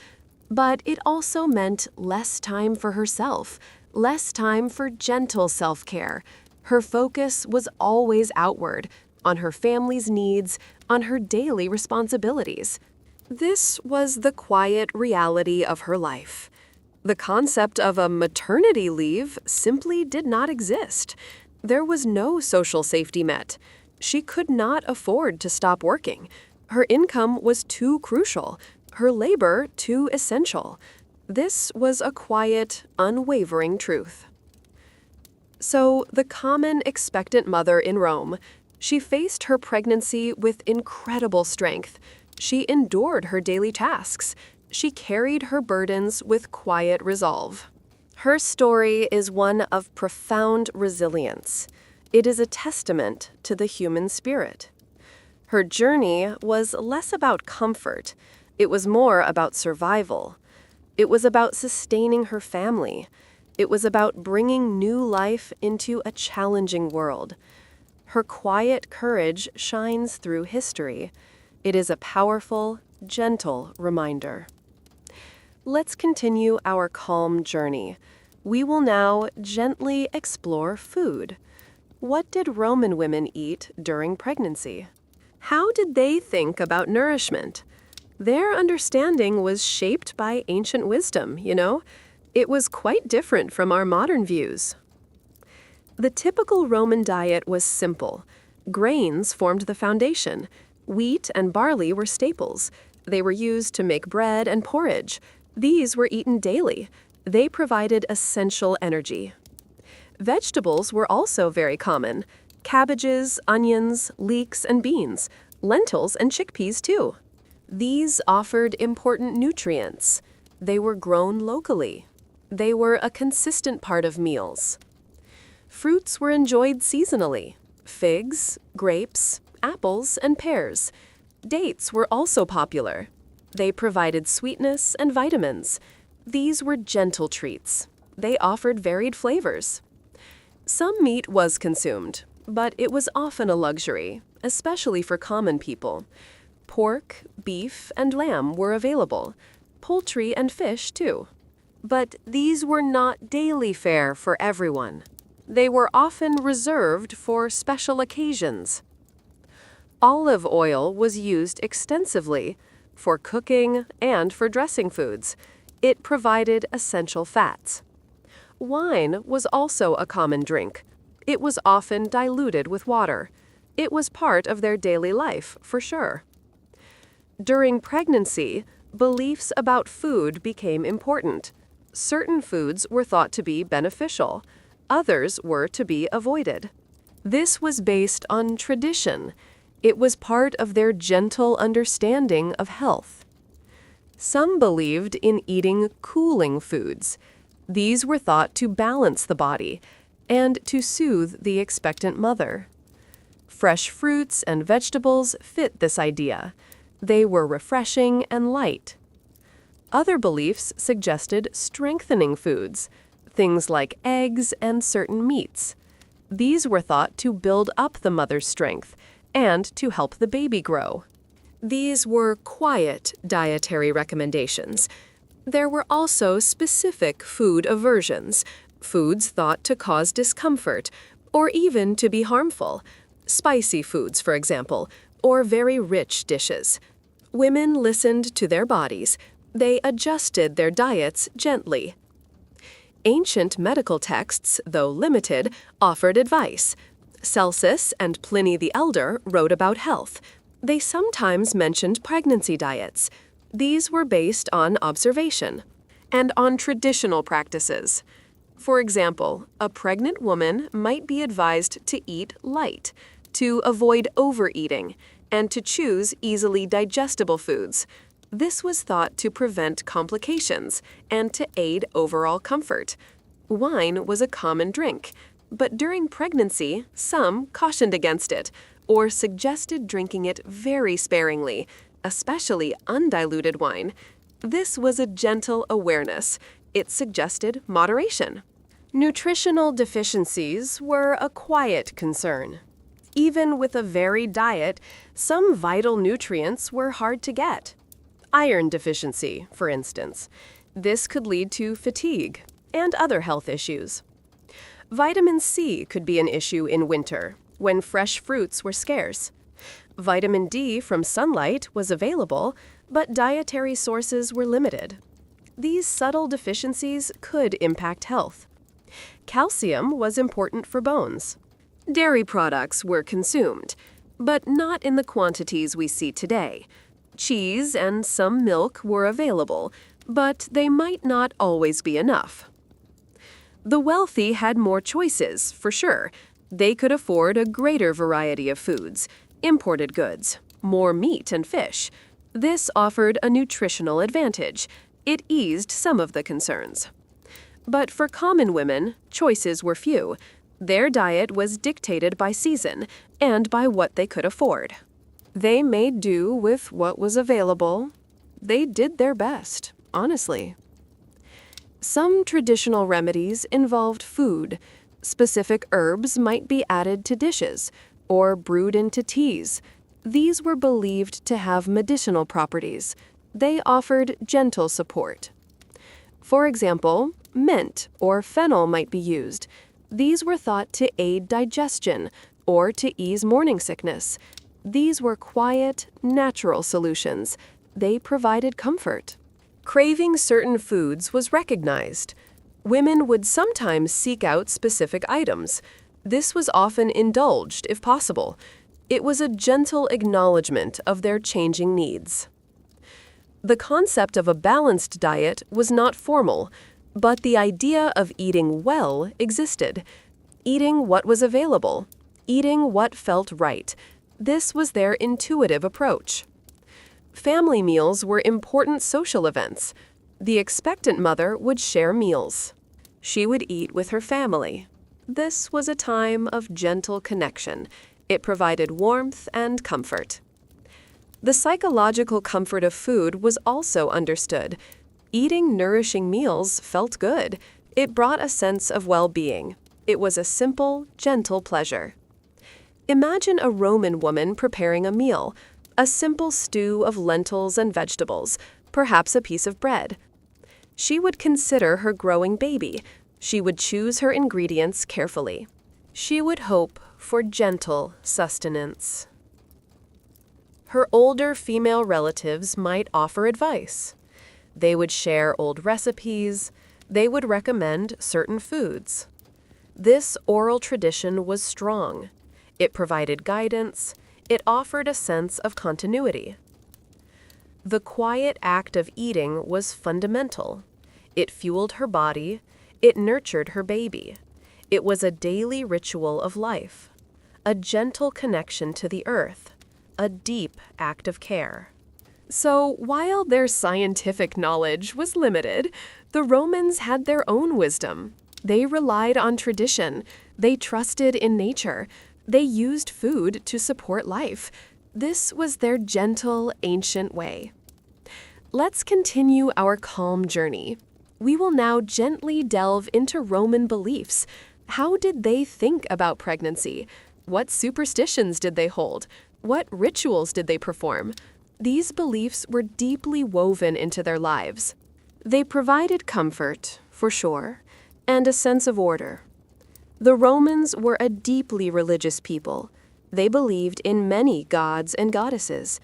But it also meant less time for herself, less time for gentle self-care. Her focus was always outward, on her family's needs, on her daily responsibilities. This was the quiet reality of her life. The concept of a maternity leave simply did not exist. There was no social safety net. She could not afford to stop working. Her income was too crucial, her labor too essential. This was a quiet, unwavering truth. So, the common expectant mother in Rome, she faced her pregnancy with incredible strength. She endured her daily tasks. She carried her burdens with quiet resolve. Her story is one of profound resilience. It is a testament to the human spirit. Her journey was less about comfort. It was more about survival. It was about sustaining her family. It was about bringing new life into a challenging world. Her quiet courage shines through history. It is a powerful, gentle reminder. Let's continue our calm journey. We will now gently explore food. What did Roman women eat during pregnancy? How did they think about nourishment? Their understanding was shaped by ancient wisdom, It was quite different from our modern views. The typical Roman diet was simple. Grains formed the foundation. Wheat and barley were staples. They were used to make bread and porridge. These were eaten daily. They provided essential energy. Vegetables were also very common. Cabbages, onions, leeks, and beans. Lentils and chickpeas, too. These offered important nutrients. They were grown locally. They were a consistent part of meals. Fruits were enjoyed seasonally. Figs, grapes, apples, and pears. Dates were also popular. They provided sweetness and vitamins. These were gentle treats. They offered varied flavors. Some meat was consumed, but it was often a luxury, especially for common people. Pork, beef, and lamb were available. Poultry and fish, too. But these were not daily fare for everyone. They were often reserved for special occasions. Olive oil was used extensively for cooking and for dressing foods. It provided essential fats. Wine was also a common drink. It was often diluted with water. It was part of their daily life, for sure. During pregnancy, beliefs about food became important. Certain foods were thought to be beneficial. Others were to be avoided. This was based on tradition. It was part of their gentle understanding of health. Some believed in eating cooling foods. These were thought to balance the body and to soothe the expectant mother. Fresh fruits and vegetables fit this idea. They were refreshing and light. Other beliefs suggested strengthening foods, things like eggs and certain meats. These were thought to build up the mother's strength and to help the baby grow. These were quiet dietary recommendations. There were also specific food aversions, foods thought to cause discomfort or even to be harmful. Spicy foods, for example, or very rich dishes. Women listened to their bodies. They adjusted their diets gently. Ancient medical texts, though limited, offered advice. Celsus and Pliny the Elder wrote about health. They sometimes mentioned pregnancy diets. These were based on observation and on traditional practices. For example, a pregnant woman might be advised to eat light, to avoid overeating, and to choose easily digestible foods. This was thought to prevent complications and to aid overall comfort. Wine was a common drink, but during pregnancy, some cautioned against it or suggested drinking it very sparingly, especially undiluted wine. This was a gentle awareness. It suggested moderation. Nutritional deficiencies were a quiet concern. Even with a varied diet, some vital nutrients were hard to get. Iron deficiency, for instance. This could lead to fatigue and other health issues. Vitamin C could be an issue in winter, when fresh fruits were scarce. Vitamin D from sunlight was available, but dietary sources were limited. These subtle deficiencies could impact health. Calcium was important for bones. Dairy products were consumed, but not in the quantities we see today. Cheese and some milk were available, but they might not always be enough. The wealthy had more choices, for sure. They could afford a greater variety of foods, imported goods, more meat and fish. This offered a nutritional advantage. It eased some of the concerns. But for common women, choices were few. Their diet was dictated by season and by what they could afford. They made do with what was available. They did their best, honestly. Some traditional remedies involved food. Specific herbs might be added to dishes or brewed into teas. These were believed to have medicinal properties. They offered gentle support. For example, mint or fennel might be used. These were thought to aid digestion or to ease morning sickness. These were quiet, natural solutions. They provided comfort. Craving certain foods was recognized. Women would sometimes seek out specific items. This was often indulged, if possible. It was a gentle acknowledgement of their changing needs. The concept of a balanced diet was not formal, but the idea of eating well existed. Eating what was available, eating what felt right. This was their intuitive approach. Family meals were important social events. The expectant mother would share meals. She would eat with her family. This was a time of gentle connection. It provided warmth and comfort. The psychological comfort of food was also understood. Eating nourishing meals felt good. It brought a sense of well-being. It was a simple, gentle pleasure. Imagine a Roman woman preparing a meal, a simple stew of lentils and vegetables, perhaps a piece of bread. She would consider her growing baby. She would choose her ingredients carefully. She would hope for gentle sustenance. Her older female relatives might offer advice. They would share old recipes. They would recommend certain foods. This oral tradition was strong. It provided guidance. It offered a sense of continuity. The quiet act of eating was fundamental. It fueled her body. It nurtured her baby. It was a daily ritual of life, a gentle connection to the earth, a deep act of care. So, while their scientific knowledge was limited, the Romans had their own wisdom. They relied on tradition. They trusted in nature. They used food to support life. This was their gentle, ancient way. Let's continue our calm journey. We will now gently delve into Roman beliefs. How did they think about pregnancy? What superstitions did they hold? What rituals did they perform? These beliefs were deeply woven into their lives. They provided comfort, for sure, and a sense of order. The Romans were a deeply religious people. They believed in many gods and goddesses.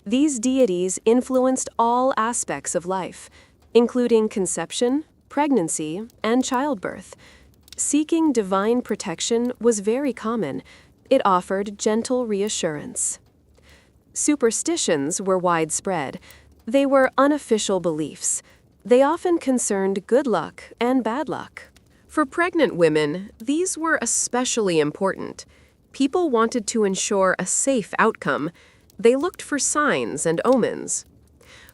These deities influenced all aspects of life, including conception, pregnancy, and childbirth. Seeking divine protection was very common. It offered gentle reassurance. Superstitions were widespread. They were unofficial beliefs. They often concerned good luck and bad luck. For pregnant women, these were especially important. People wanted to ensure a safe outcome. They looked for signs and omens.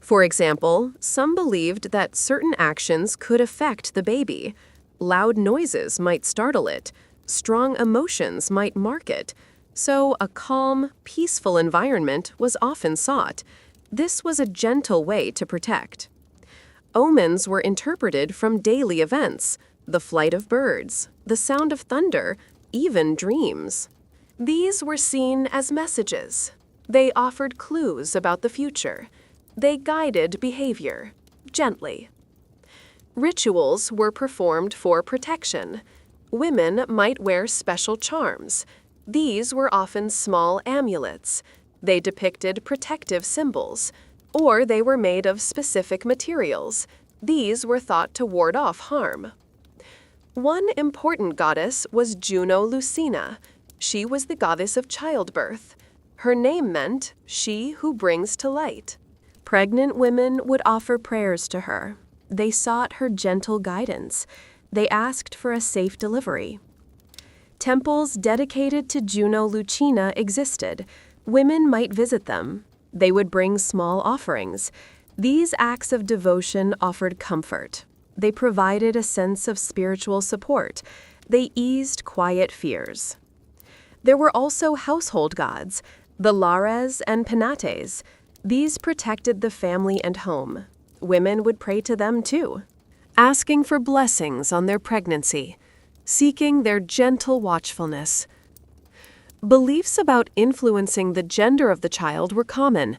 For example, some believed that certain actions could affect the baby. Loud noises might startle it. Strong emotions might mark it. So a calm, peaceful environment was often sought. This was a gentle way to protect. Omens were interpreted from daily events, the flight of birds, the sound of thunder, even dreams. These were seen as messages. They offered clues about the future. They guided behavior, gently. Rituals were performed for protection. Women might wear special charms. These were often small amulets. They depicted protective symbols, or they were made of specific materials. These were thought to ward off harm. One important goddess was Juno Lucina. She was the goddess of childbirth. Her name meant she who brings to light. Pregnant women would offer prayers to her. They sought her gentle guidance. They asked for a safe delivery. Temples dedicated to Juno Lucina existed. Women might visit them. They would bring small offerings. These acts of devotion offered comfort. They provided a sense of spiritual support. They eased quiet fears. There were also household gods, the Lares and Penates. These protected the family and home. Women would pray to them too, asking for blessings on their pregnancy, seeking their gentle watchfulness. Beliefs about influencing the gender of the child were common.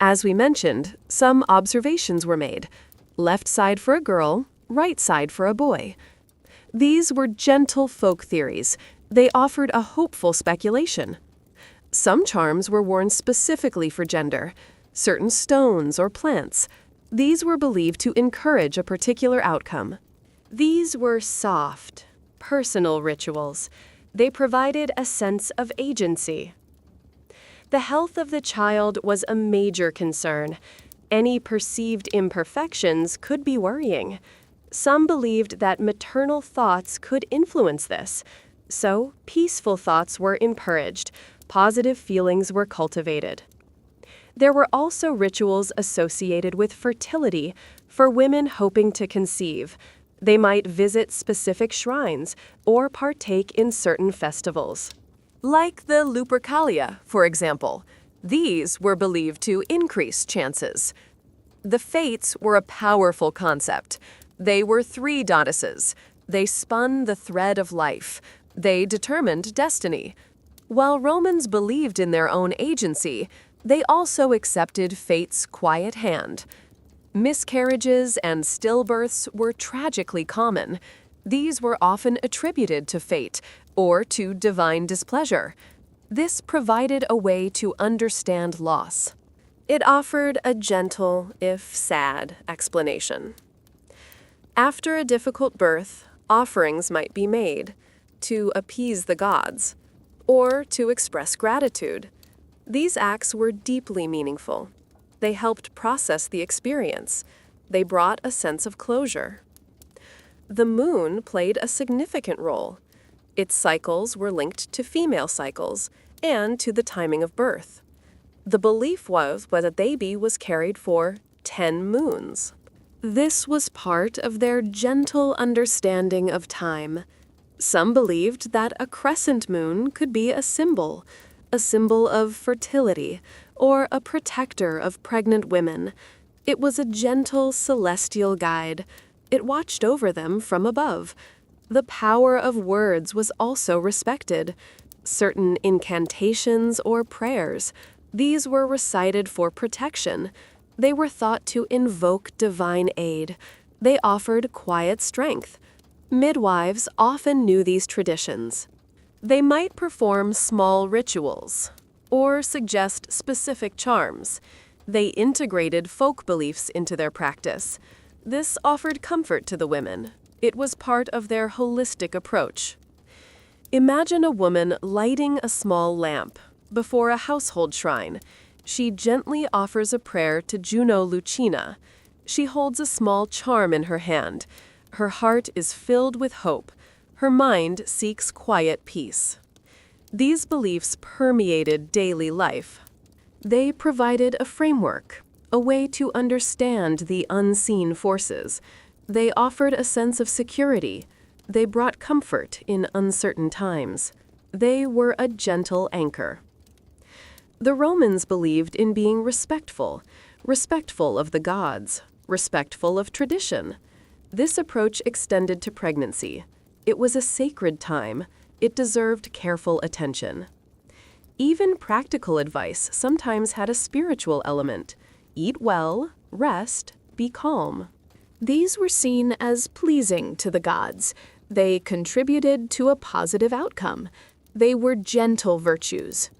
As we mentioned, some observations were made: left side for a girl, right side for a boy. These were gentle folk theories. They offered a hopeful speculation. Some charms were worn specifically for gender, certain stones or plants. These were believed to encourage a particular outcome. These were soft, personal rituals. They provided a sense of agency. The health of the child was a major concern. Any perceived imperfections could be worrying. Some believed that maternal thoughts could influence this. So, peaceful thoughts were encouraged. Positive feelings were cultivated. There were also rituals associated with fertility for women hoping to conceive. They might visit specific shrines or partake in certain festivals. Like the Lupercalia, for example. These were believed to increase chances. The Fates were a powerful concept. They were three goddesses. They spun the thread of life. They determined destiny. While Romans believed in their own agency, they also accepted fate's quiet hand. Miscarriages and stillbirths were tragically common. These were often attributed to fate or to divine displeasure. This provided a way to understand loss. It offered a gentle, if sad, explanation. After a difficult birth, offerings might be made to appease the gods or to express gratitude. These acts were deeply meaningful. They helped process the experience. They brought a sense of closure. The moon played a significant role. Its cycles were linked to female cycles and to the timing of birth. The belief was that a baby was carried for 10 moons. This was part of their gentle understanding of time. Some believed that a crescent moon could be a symbol of fertility, or a protector of pregnant women. It was a gentle celestial guide. It watched over them from above. The power of words was also respected. Certain incantations or prayers, these were recited for protection. They were thought to invoke divine aid. They offered quiet strength. Midwives often knew these traditions. They might perform small rituals or suggest specific charms. They integrated folk beliefs into their practice. This offered comfort to the women. It was part of their holistic approach. Imagine a woman lighting a small lamp before a household shrine. She gently offers a prayer to Juno Lucina. She holds a small charm in her hand. Her heart is filled with hope. Her mind seeks quiet peace. These beliefs permeated daily life. They provided a framework, a way to understand the unseen forces. They offered a sense of security. They brought comfort in uncertain times. They were a gentle anchor. The Romans believed in being respectful of the gods. respectful of tradition. This approach extended to pregnancy. It was a sacred time. It deserved careful attention. Even practical advice sometimes had a spiritual element. Eat well, rest, be calm. These were seen as pleasing to the gods. They contributed to a positive outcome. They were gentle virtues.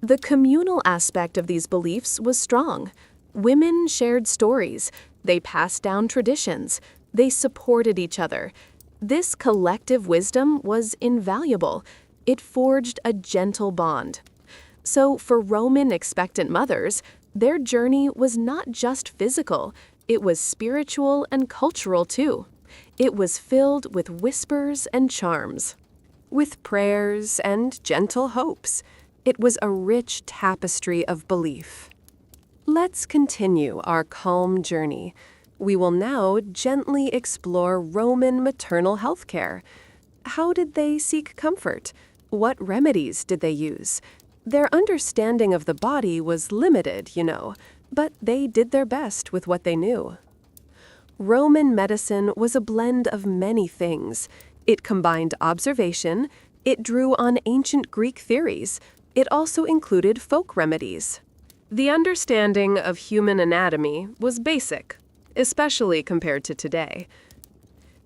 The communal aspect of these beliefs was strong. Women shared stories. They passed down traditions. They supported each other. This collective wisdom was invaluable. It forged a gentle bond. So for Roman expectant mothers, their journey was not just physical. It was spiritual and cultural too. It was filled with whispers and charms, with prayers and gentle hopes. It was a rich tapestry of belief. Let's continue our calm journey. We will now gently explore Roman maternal health care. How did they seek comfort? What remedies did they use? Their understanding of the body was limited, but they did their best with what they knew. Roman medicine was a blend of many things. It combined observation, it drew on ancient Greek theories, it also included folk remedies. The understanding of human anatomy was basic, especially compared to today.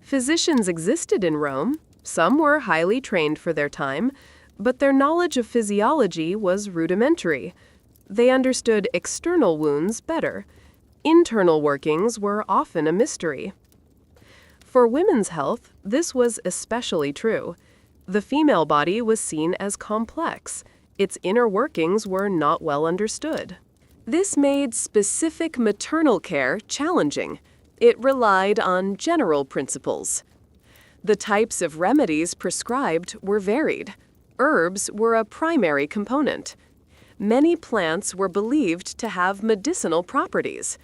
Physicians existed in Rome. Some were highly trained for their time, but their knowledge of physiology was rudimentary. They understood external wounds better. Internal workings were often a mystery. For women's health, this was especially true. The female body was seen as complex. Its inner workings were not well understood. This made specific maternal care challenging. It relied on general principles. The types of remedies prescribed were varied. Herbs were a primary component. Many plants were believed to have medicinal properties.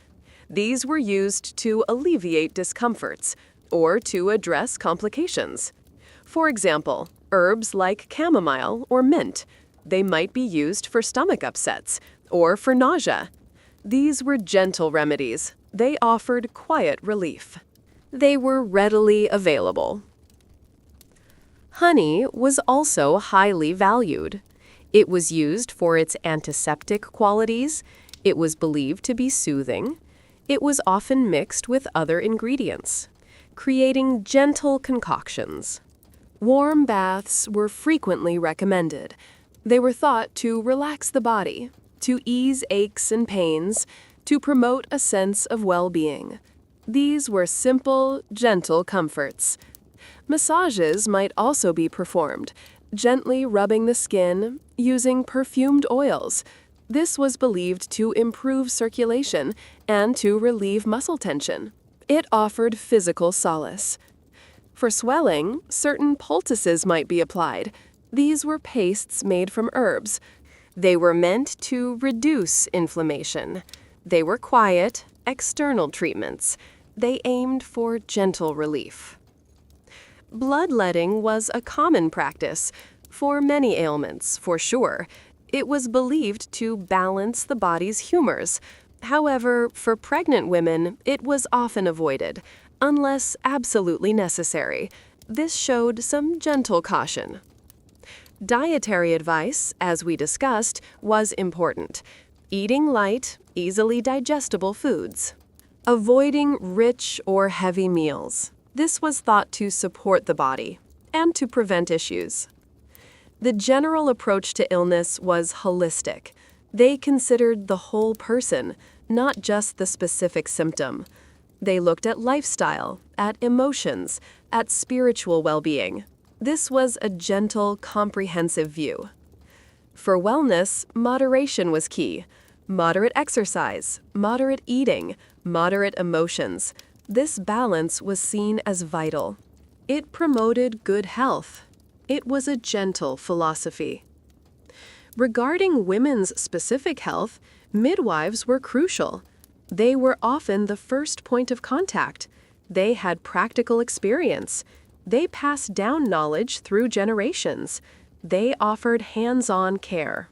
These were used to alleviate discomforts or to address complications. For example, herbs like chamomile or mint, they might be used for stomach upsets or for nausea. These were gentle remedies. They offered quiet relief. They were readily available. Honey was also highly valued. It was used for its antiseptic qualities. It was believed to be soothing. It was often mixed with other ingredients, creating gentle concoctions. Warm baths were frequently recommended. They were thought to relax the body, to ease aches and pains, to promote a sense of well-being. These were simple, gentle comforts. Massages might also be performed, gently rubbing the skin, using perfumed oils. This was believed to improve circulation and to relieve muscle tension. It offered physical solace. For swelling, certain poultices might be applied. These were pastes made from herbs. They were meant to reduce inflammation. They were quiet, external treatments. They aimed for gentle relief. Bloodletting was a common practice for many ailments, for sure. It was believed to balance the body's humors. However, for pregnant women, it was often avoided, unless absolutely necessary. This showed some gentle caution. Dietary advice, as we discussed, was important. Eating light, easily digestible foods. Avoiding rich or heavy meals. This was thought to support the body and to prevent issues. The general approach to illness was holistic. They considered the whole person, not just the specific symptom. They looked at lifestyle, at emotions, at spiritual well-being. This was a gentle, comprehensive view. For wellness, moderation was key. Moderate exercise, moderate eating, moderate emotions. This balance was seen as vital. It promoted good health. It was a gentle philosophy. Regarding women's specific health, midwives were crucial. They were often the first point of contact. They had practical experience. They passed down knowledge through generations. They offered hands-on care.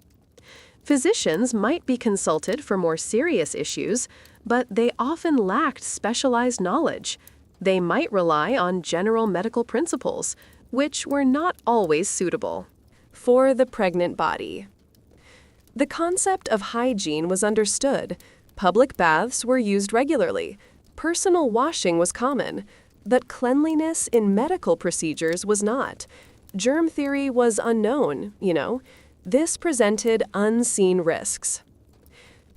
Physicians might be consulted for more serious issues, but they often lacked specialized knowledge. They might rely on general medical principles, which were not always suitable. For the pregnant body. The concept of hygiene was understood. Public baths were used regularly. Personal washing was common. But cleanliness in medical procedures was not. Germ theory was unknown, This presented unseen risks.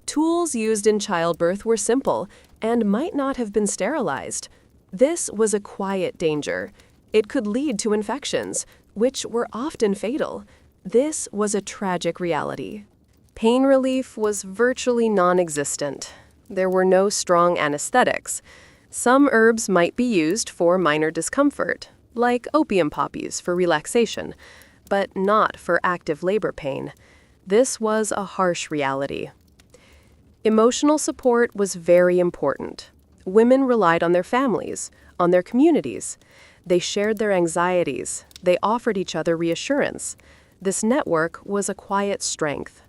Tools used in childbirth were simple and might not have been sterilized. This was a quiet danger. It could lead to infections, which were often fatal. This was a tragic reality. Pain relief was virtually non-existent. There were no strong anesthetics. Some herbs might be used for minor discomfort, like opium poppies for relaxation, but not for active labor pain. This was a harsh reality. Emotional support was very important. Women relied on their families, on their communities. They shared their anxieties. They offered each other reassurance. This network was a quiet strength.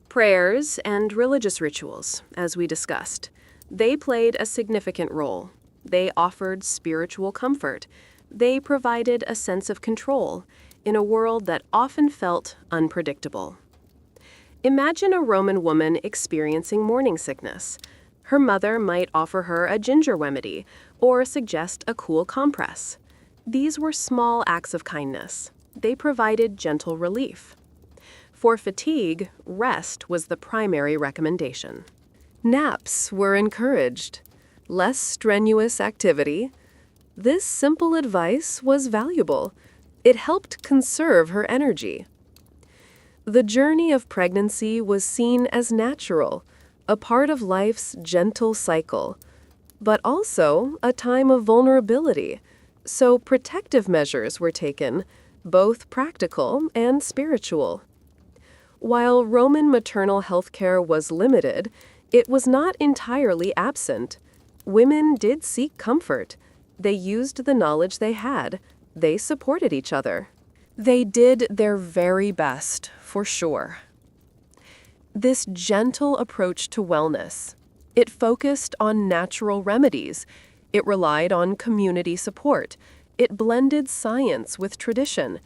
Prayers and religious rituals, as we discussed, they played a significant role. They offered spiritual comfort. They provided a sense of control in a world that often felt unpredictable. Imagine a Roman woman experiencing morning sickness. Her mother might offer her a ginger remedy or suggest a cool compress. These were small acts of kindness. They provided gentle relief. For fatigue, rest was the primary recommendation. Naps were encouraged. Less strenuous activity. This simple advice was valuable. It helped conserve her energy. The journey of pregnancy was seen as natural, a part of life's gentle cycle, but also a time of vulnerability, so protective measures were taken, both practical and spiritual. While Roman maternal health care was limited, it was not entirely absent. Women did seek comfort. They used the knowledge they had. They supported each other. They did their very best, for sure. This gentle approach to wellness, it focused on natural remedies. It relied on community support. It blended science with tradition.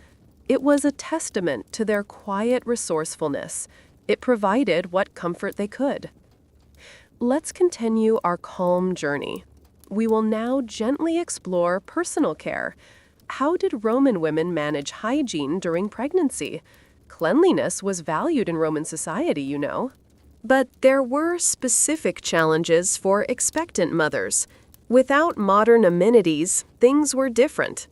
It was a testament to their quiet resourcefulness. It provided what comfort they could. Let's continue our calm journey. We will now gently explore personal care. How did Roman women manage hygiene during pregnancy? Cleanliness was valued in Roman society, But there were specific challenges for expectant mothers. Without modern amenities, things were different.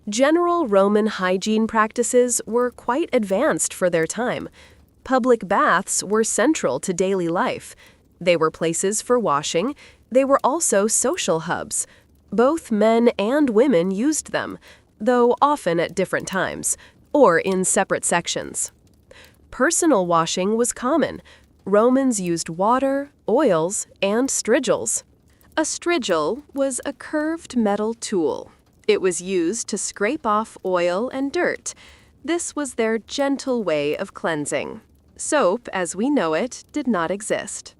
General Roman hygiene practices were quite advanced for their time. Public baths were central to daily life. They were places for washing. They were also social hubs. Both men and women used them, though often at different times, or in separate sections. Personal washing was common. Romans used water, oils, and strigils. A strigil was a curved metal tool. It was used to scrape off oil and dirt. This was their gentle way of cleansing. Soap, as we know it, did not exist.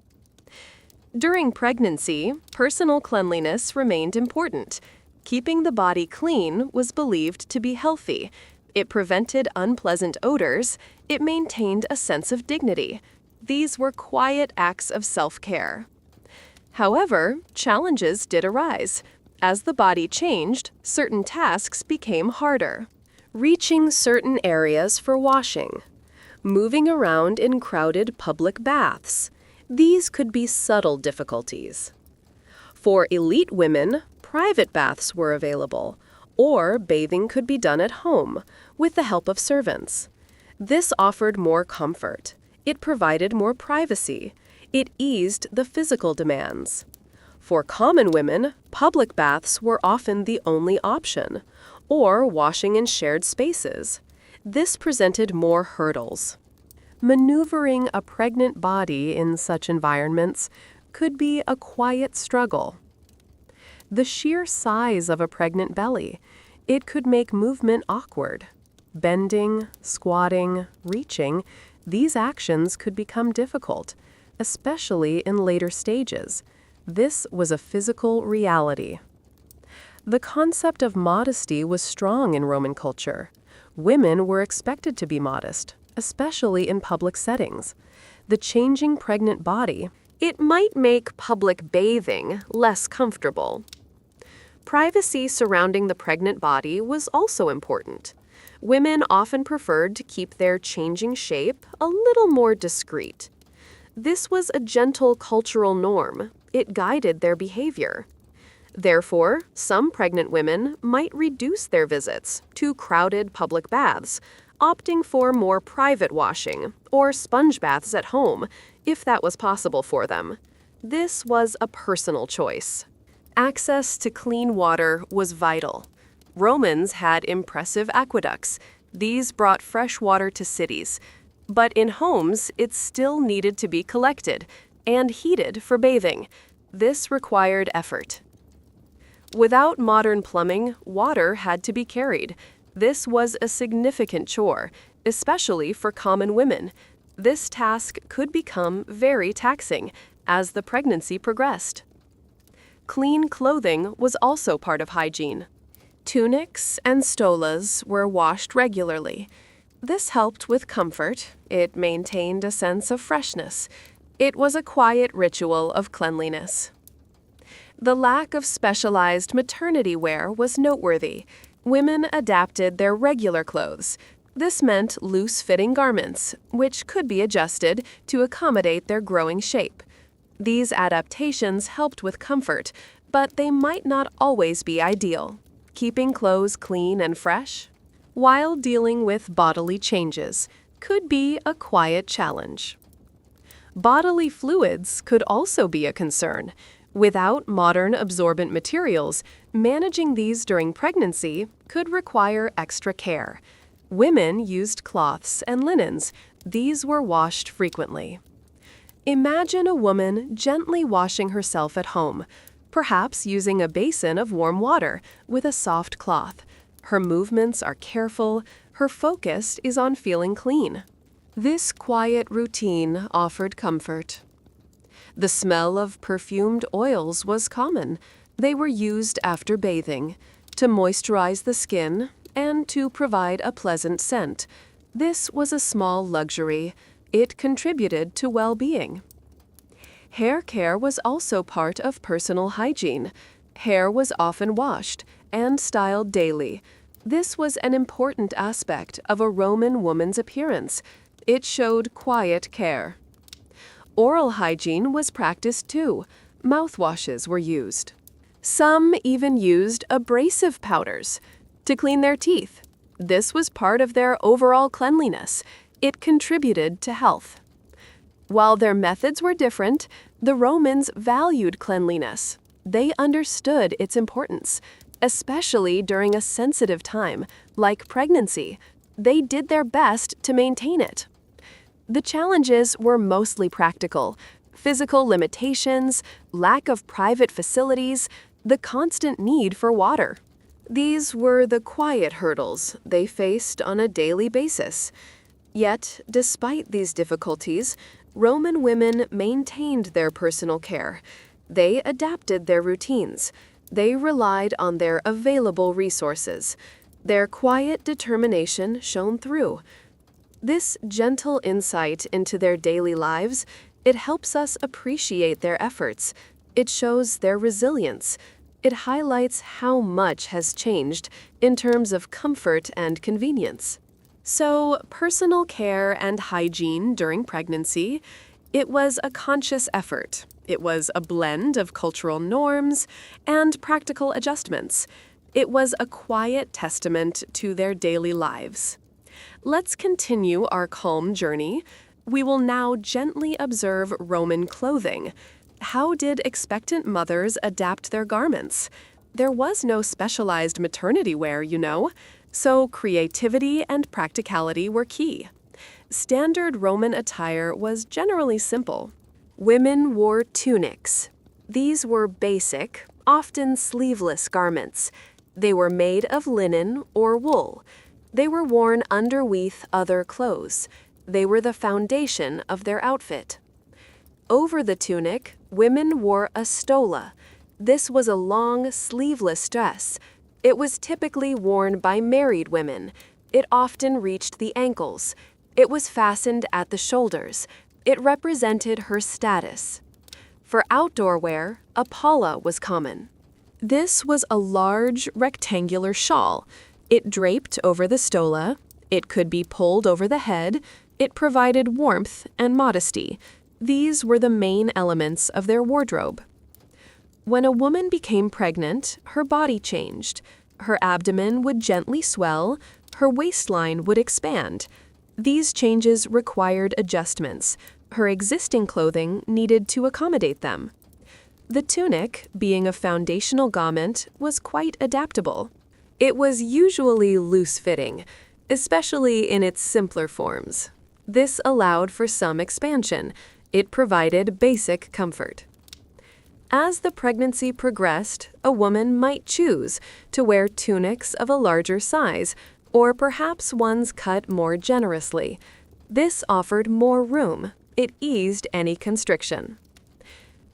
During pregnancy, personal cleanliness remained important. Keeping the body clean was believed to be healthy. It prevented unpleasant odors. It maintained a sense of dignity. These were quiet acts of self-care. However, challenges did arise. As the body changed, certain tasks became harder. Reaching certain areas for washing. Moving around in crowded public baths. These could be subtle difficulties. For elite women, private baths were available, or bathing could be done at home with the help of servants. This offered more comfort. It provided more privacy. It eased the physical demands. For common women, public baths were often the only option, or washing in shared spaces. This presented more hurdles. Maneuvering a pregnant body in such environments could be a quiet struggle. The sheer size of a pregnant belly, it could make movement awkward. Bending, squatting, reaching, These actions could become difficult, especially in later stages. This was a physical reality. The concept of modesty was strong in Roman culture. Women were expected to be modest, especially in public settings. The changing pregnant body, it might make public bathing less comfortable. Privacy surrounding the pregnant body was also important. Women often preferred to keep their changing shape a little more discreet. This was a gentle cultural norm. It guided their behavior. Therefore, some pregnant women might reduce their visits to crowded public baths, opting for more private washing or sponge baths at home if that was possible for them. This was a personal choice. Access to clean water was vital. Romans had impressive aqueducts. These brought fresh water to cities. But in homes, it still needed to be collected and heated for bathing. This required effort. Without modern plumbing, water had to be carried. This was a significant chore, especially for common women. This task could become very taxing as the pregnancy progressed. Clean clothing was also part of hygiene. Tunics and stolas were washed regularly. This helped with comfort. It maintained a sense of freshness. It was a quiet ritual of cleanliness. The lack of specialized maternity wear was noteworthy. Women adapted their regular clothes. This meant loose-fitting garments, which could be adjusted to accommodate their growing shape. These adaptations helped with comfort, but they might not always be ideal. Keeping clothes clean and fresh, while dealing with bodily changes, could be a quiet challenge. Bodily fluids could also be a concern. Without modern absorbent materials, managing these during pregnancy could require extra care. Women used cloths and linens. These were washed frequently. Imagine a woman gently washing herself at home, perhaps using a basin of warm water with a soft cloth. Her movements are careful. Her focus is on feeling clean. This quiet routine offered comfort. The smell of perfumed oils was common. They were used after bathing to moisturize the skin and to provide a pleasant scent. This was a small luxury. It contributed to well-being. Hair care was also part of personal hygiene. Hair was often washed and styled daily. This was an important aspect of a Roman woman's appearance. It showed quiet care. Oral hygiene was practiced too. Mouthwashes were used. Some even used abrasive powders to clean their teeth. This was part of their overall cleanliness. It contributed to health. While their methods were different, the Romans valued cleanliness. They understood its importance, especially during a sensitive time, like pregnancy. They did their best to maintain it. The challenges were mostly practical: physical limitations, lack of private facilities, the constant need for water. These were the quiet hurdles they faced on a daily basis. Yet, despite these difficulties, Roman women maintained their personal care. They adapted their routines. They relied on their available resources. Their quiet determination shone through. This gentle insight into their daily lives, it helps us appreciate their efforts. It shows their resilience. It highlights how much has changed in terms of comfort and convenience. So, personal care and hygiene during pregnancy, it was a conscious effort. It was a blend of cultural norms and practical adjustments. It was a quiet testament to their daily lives. Let's continue our calm journey. We will now gently observe Roman clothing. How did expectant mothers adapt their garments? There was no specialized maternity wear, so creativity and practicality were key. Standard Roman attire was generally simple. Women wore tunics. These were basic, often sleeveless garments. They were made of linen or wool. They were worn underneath other clothes. They were the foundation of their outfit. Over the tunic, women wore a stola. This was a long, sleeveless dress. It was typically worn by married women. It often reached the ankles. It was fastened at the shoulders. It represented her status. For outdoor wear, a palla was common. This was a large, rectangular shawl. It draped over the stola. It could be pulled over the head. It provided warmth and modesty. These were the main elements of their wardrobe. When a woman became pregnant, her body changed. Her abdomen would gently swell. Her waistline would expand. These changes required adjustments. Her existing clothing needed to accommodate them. The tunic, being a foundational garment, was quite adaptable. It was usually loose-fitting, especially in its simpler forms. This allowed for some expansion. It provided basic comfort. As the pregnancy progressed, a woman might choose to wear tunics of a larger size, or perhaps ones cut more generously. This offered more room. It eased any constriction.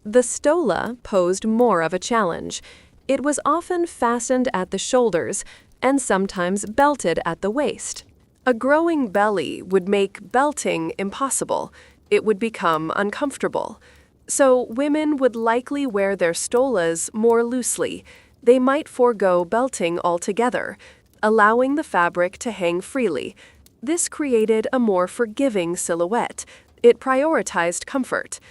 The stola posed more of a challenge. It was often fastened at the shoulders and sometimes belted at the waist. A growing belly would make belting impossible. It would become uncomfortable. So women would likely wear their stolas more loosely. They might forego belting altogether, allowing the fabric to hang freely. This created a more forgiving silhouette. It prioritized comfort.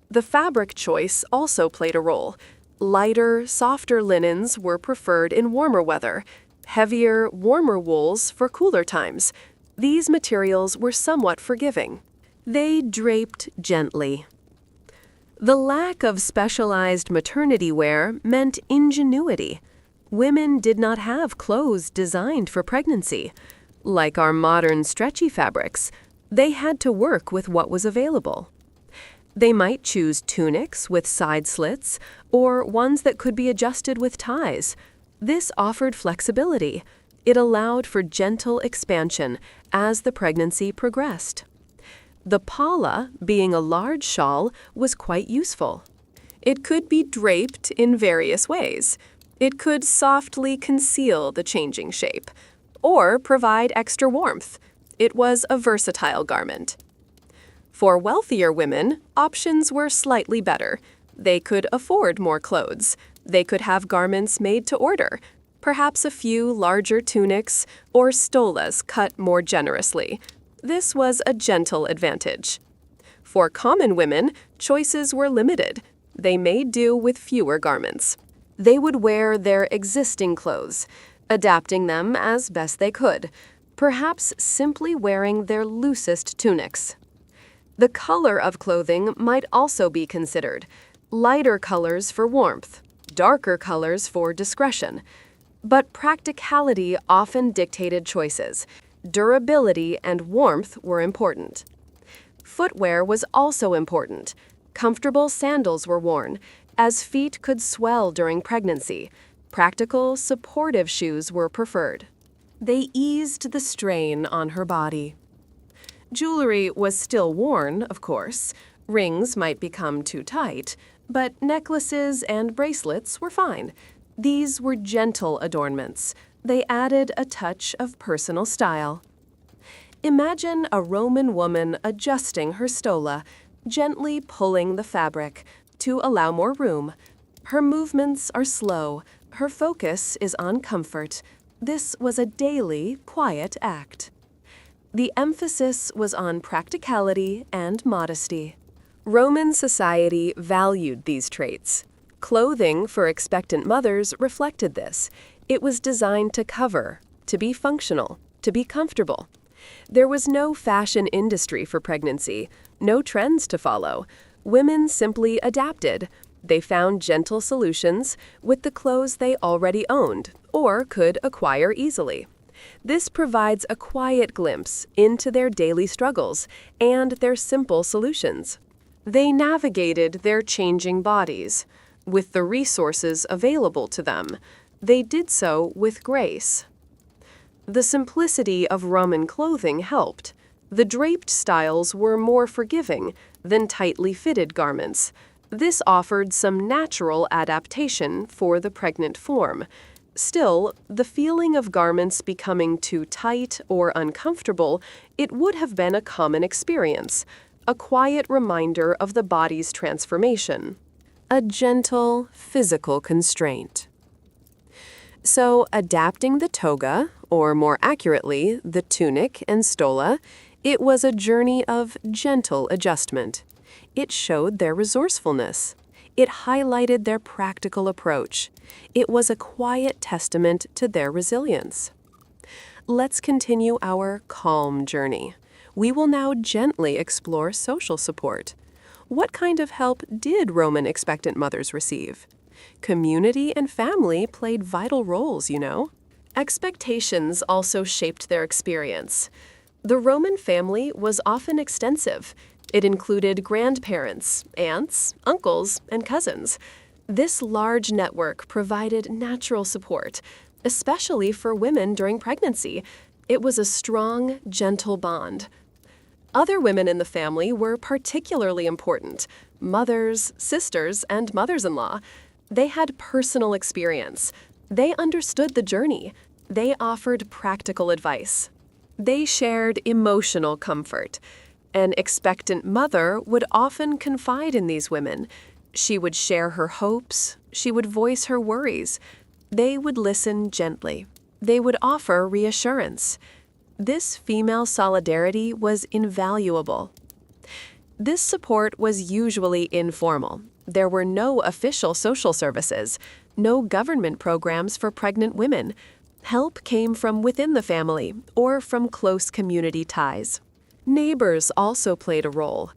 The fabric choice also played a role. Lighter, softer linens were preferred in warmer weather. Heavier, warmer wools for cooler times. These materials were somewhat forgiving. They draped gently. The lack of specialized maternity wear meant ingenuity. Women did not have clothes designed for pregnancy. Like our modern stretchy fabrics, they had to work with what was available. They might choose tunics with side slits or ones that could be adjusted with ties. This offered flexibility. It allowed for gentle expansion as the pregnancy progressed. The palla, being a large shawl, was quite useful. It could be draped in various ways. It could softly conceal the changing shape or provide extra warmth. It was a versatile garment. For wealthier women, options were slightly better. They could afford more clothes. They could have garments made to order, perhaps a few larger tunics or stolas cut more generously. This was a gentle advantage. For common women, choices were limited. They made do with fewer garments. They would wear their existing clothes, adapting them as best they could, perhaps simply wearing their loosest tunics. The color of clothing might also be considered. Lighter colors for warmth, darker colors for discretion. But practicality often dictated choices. Durability and warmth were important. Footwear was also important. Comfortable sandals were worn, as feet could swell during pregnancy. Practical, supportive shoes were preferred. They eased the strain on her body. Jewelry was still worn, of course. Rings might become too tight, but necklaces and bracelets were fine. These were gentle adornments. They added a touch of personal style. Imagine a Roman woman adjusting her stola, gently pulling the fabric to allow more room. Her movements are slow. Her focus is on comfort. This was a daily, quiet act. The emphasis was on practicality and modesty. Roman society valued these traits. Clothing for expectant mothers reflected this. It was designed to cover, to be functional, to be comfortable. There was no fashion industry for pregnancy, no trends to follow. Women simply adapted. They found gentle solutions with the clothes they already owned or could acquire easily. This provides a quiet glimpse into their daily struggles and their simple solutions. They navigated their changing bodies. With the resources available to them, they did so with grace. The simplicity of Roman clothing helped. The draped styles were more forgiving than tightly fitted garments. This offered some natural adaptation for the pregnant form. Still, the feeling of garments becoming too tight or uncomfortable, it would have been a common experience, a quiet reminder of the body's transformation. A gentle, physical constraint. So, adapting the toga, or more accurately, the tunic and stola, it was a journey of gentle adjustment. It showed their resourcefulness. It highlighted their practical approach. It was a quiet testament to their resilience. Let's continue our calm journey. We will now gently explore social support. What kind of help did Roman expectant mothers receive? Community and family played vital roles, you know. Expectations also shaped their experience. The Roman family was often extensive. It included grandparents, aunts, uncles, and cousins. This large network provided natural support, especially for women during pregnancy. It was a strong, gentle bond. Other women in the family were particularly important: mothers, sisters, and mothers-in-law. They had personal experience. They understood the journey. They offered practical advice. They shared emotional comfort. An expectant mother would often confide in these women. She would share her hopes. She would voice her worries. They would listen gently. They would offer reassurance. This female solidarity was invaluable. This support was usually informal. There were no official social services, no government programs for pregnant women. Help came from within the family or from close community ties. Neighbors also played a role,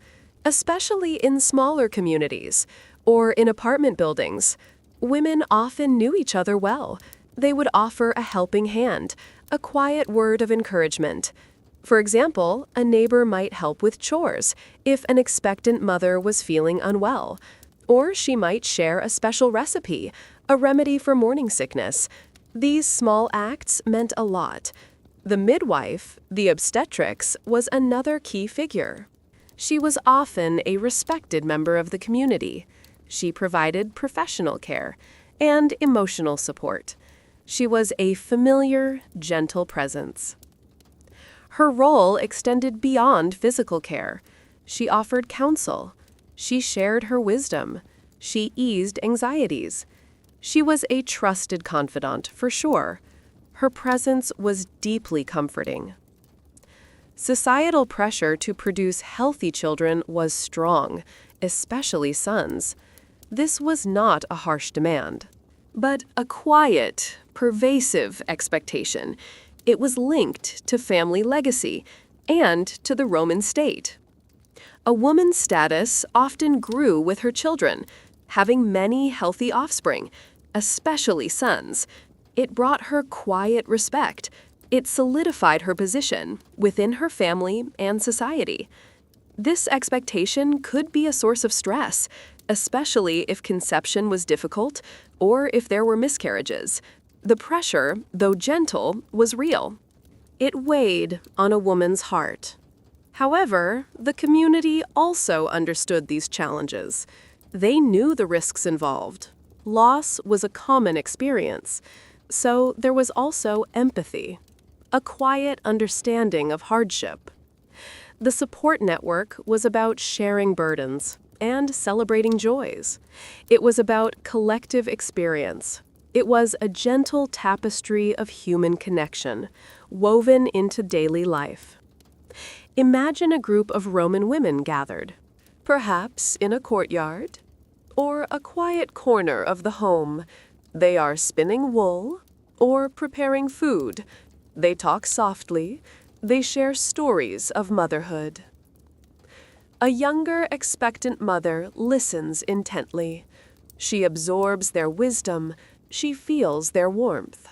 especially in smaller communities or in apartment buildings. Women often knew each other well. They would offer a helping hand, a quiet word of encouragement. For example, a neighbor might help with chores if an expectant mother was feeling unwell, or she might share a special recipe, a remedy for morning sickness. These small acts meant a lot. The midwife, the obstetrix, was another key figure. She was often a respected member of the community. She provided professional care and emotional support. She was a familiar, gentle presence. Her role extended beyond physical care. She offered counsel. She shared her wisdom. She eased anxieties. She was a trusted confidant, for sure. Her presence was deeply comforting. Societal pressure to produce healthy children was strong, especially sons. This was not a harsh demand, but a quiet, pervasive expectation. It was linked to family legacy and to the Roman state. A woman's status often grew with her children, having many healthy offspring, especially sons. It brought her quiet respect. It solidified her position within her family and society. This expectation could be a source of stress, especially if conception was difficult or if there were miscarriages. The pressure, though gentle, was real. It weighed on a woman's heart. However, the community also understood these challenges. They knew the risks involved. Loss was a common experience, so there was also empathy, a quiet understanding of hardship. The support network was about sharing burdens and celebrating joys. It was about collective experience. It was a gentle tapestry of human connection, woven into daily life. Imagine a group of Roman women gathered, perhaps in a courtyard or a quiet corner of the home. They are spinning wool or preparing food. They talk softly. They share stories of motherhood. A younger, expectant mother listens intently. She absorbs their wisdom. She feels their warmth.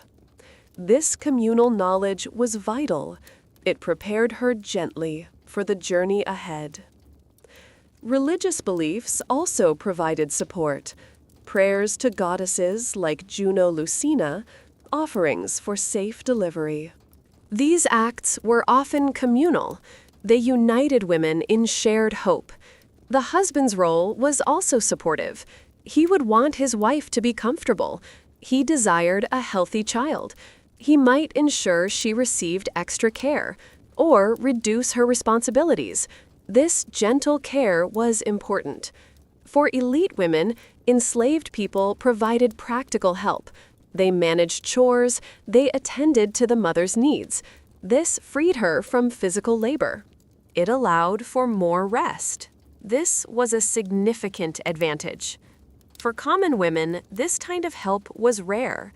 This communal knowledge was vital. It prepared her gently for the journey ahead. Religious beliefs also provided support. Prayers to goddesses like Juno Lucina, offerings for safe delivery. These acts were often communal. They united women in shared hope. The husband's role was also supportive. He would want his wife to be comfortable. He desired a healthy child. He might ensure she received extra care or reduce her responsibilities. This gentle care was important. For elite women, enslaved people provided practical help. They managed chores, they attended to the mother's needs. This freed her from physical labor. It allowed for more rest. This was a significant advantage. For common women, this kind of help was rare,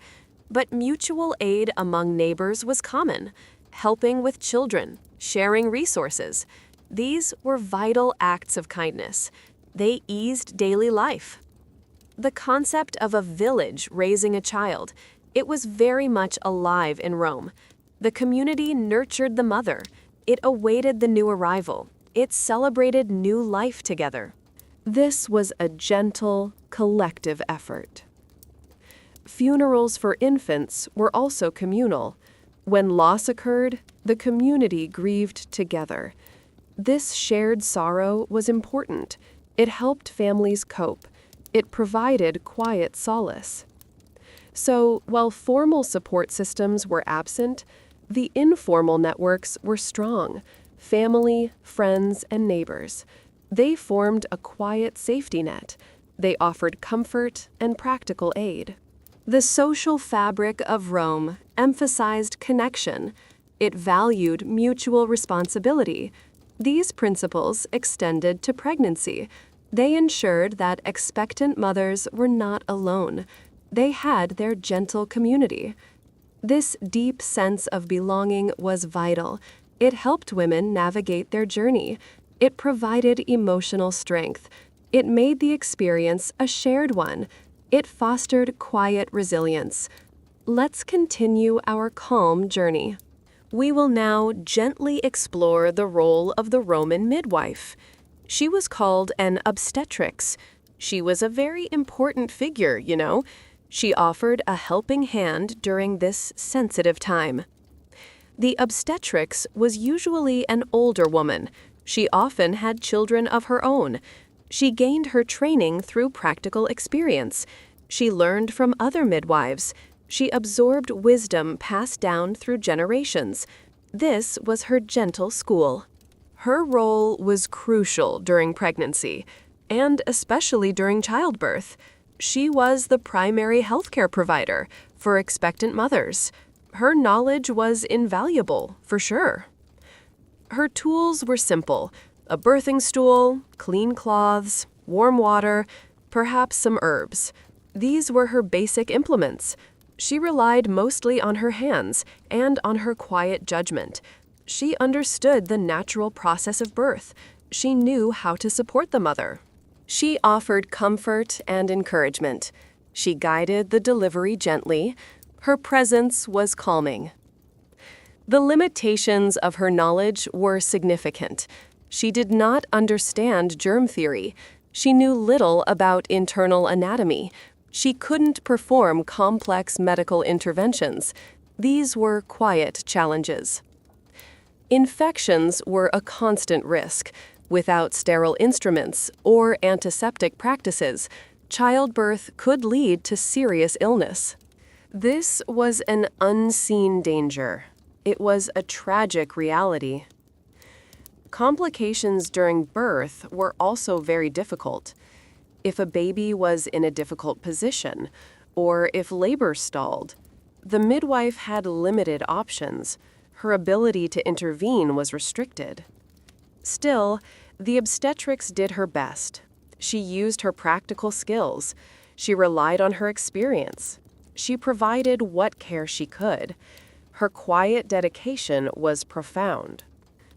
but mutual aid among neighbors was common, helping with children, sharing resources. These were vital acts of kindness. They eased daily life. The concept of a village raising a child, it was very much alive in Rome. The community nurtured the mother. It awaited the new arrival. It celebrated new life together. This was a gentle, collective effort. Funerals for infants were also communal. When loss occurred, the community grieved together. This shared sorrow was important. It helped families cope. It provided quiet solace. So, while formal support systems were absent, the informal networks were strong. Family, friends, and neighbors. They formed a quiet safety net. They offered comfort and practical aid. The social fabric of Rome emphasized connection. It valued mutual responsibility. These principles extended to pregnancy. They ensured that expectant mothers were not alone. They had their gentle community. This deep sense of belonging was vital. It helped women navigate their journey. It provided emotional strength. It made the experience a shared one. It fostered quiet resilience. Let's continue our calm journey. We will now gently explore the role of the Roman midwife. She was called an obstetrix. She was a very important figure, you know. She offered a helping hand during this sensitive time. The obstetrix was usually an older woman. She often had children of her own. She gained her training through practical experience. She learned from other midwives. She absorbed wisdom passed down through generations. This was her gentle school. Her role was crucial during pregnancy, and especially during childbirth. She was the primary healthcare provider for expectant mothers. Her knowledge was invaluable, for sure. Her tools were simple: a birthing stool, clean cloths, warm water, perhaps some herbs. These were her basic implements. She relied mostly on her hands and on her quiet judgment. She understood the natural process of birth. She knew how to support the mother. She offered comfort and encouragement. She guided the delivery gently. Her presence was calming. The limitations of her knowledge were significant. She did not understand germ theory. She knew little about internal anatomy. She couldn't perform complex medical interventions. These were quiet challenges. Infections were a constant risk. Without sterile instruments or antiseptic practices, childbirth could lead to serious illness. This was an unseen danger. It was a tragic reality. Complications during birth were also very difficult. If a baby was in a difficult position, or if labor stalled, the midwife had limited options. Her ability to intervene was restricted. Still, the obstetrix did her best. She used her practical skills. She relied on her experience. She provided what care she could. Her quiet dedication was profound.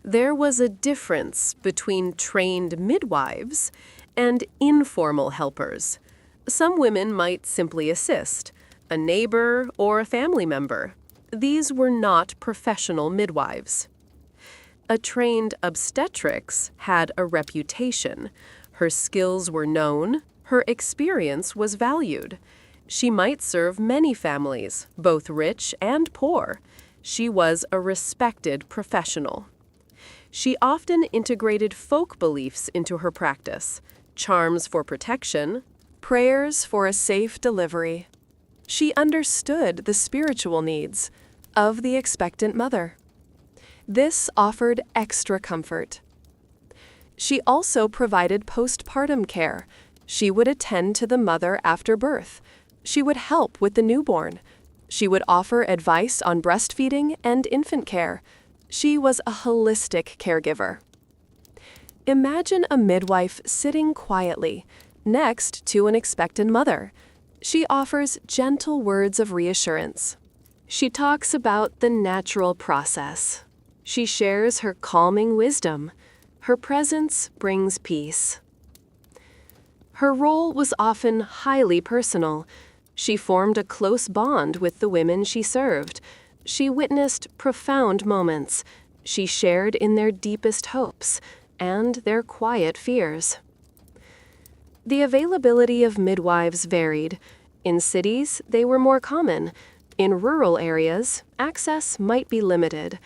There was a difference between trained midwives and informal helpers. Some women might simply assist, a neighbor or a family member. These were not professional midwives. A trained obstetrix had a reputation. Her skills were known. Her experience was valued. She might serve many families, both rich and poor. She was a respected professional. She often integrated folk beliefs into her practice, charms for protection, prayers for a safe delivery. She understood the spiritual needs of the expectant mother. This offered extra comfort. She also provided postpartum care. She would attend to the mother after birth. She would help with the newborn. She would offer advice on breastfeeding and infant care. She was a holistic caregiver. Imagine a midwife sitting quietly next to an expectant mother. She offers gentle words of reassurance. She talks about the natural process. She shares her calming wisdom. Her presence brings peace. Her role was often highly personal. She formed a close bond with the women she served. She witnessed profound moments. She shared in their deepest hopes and their quiet fears. The availability of midwives varied. In cities, they were more common. In rural areas, access might be limited.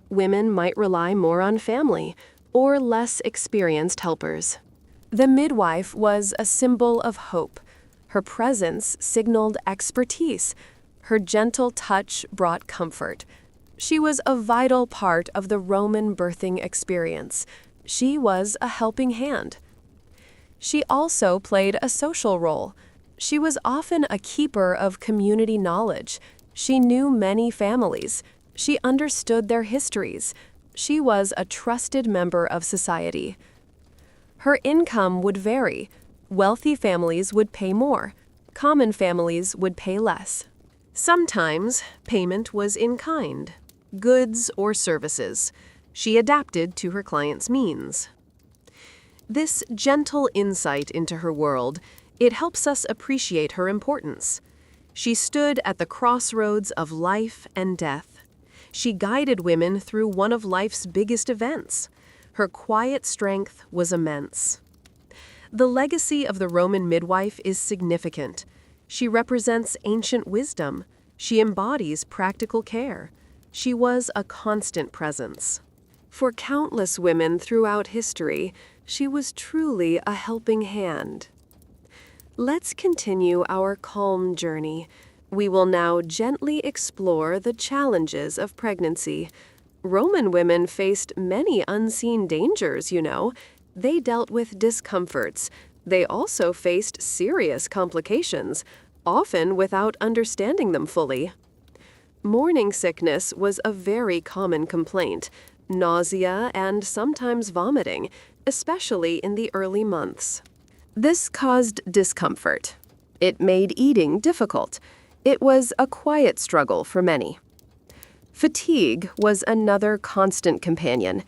Women might rely more on family or less experienced helpers. The midwife was a symbol of hope. Her presence signaled expertise. Her gentle touch brought comfort. She was a vital part of the Roman birthing experience. She was a helping hand. She also played a social role. She was often a keeper of community knowledge. She knew many families. She understood their histories. She was a trusted member of society. Her income would vary. Wealthy families would pay more. Common families would pay less. Sometimes payment was in kind, goods or services. She adapted to her client's means. This gentle insight into her world, it helps us appreciate her importance. She stood at the crossroads of life and death. She guided women through one of life's biggest events. Her quiet strength was immense. The legacy of the Roman midwife is significant. She represents ancient wisdom. She embodies practical care. She was a constant presence. For countless women throughout history, she was truly a helping hand. Let's continue our calm journey. We will now gently explore the challenges of pregnancy. Roman women faced many unseen dangers, you know. They dealt with discomforts. They also faced serious complications, often without understanding them fully. Morning sickness was a very common complaint, nausea and sometimes vomiting, especially in the early months. This caused discomfort. It made eating difficult. It was a quiet struggle for many. Fatigue was another constant companion.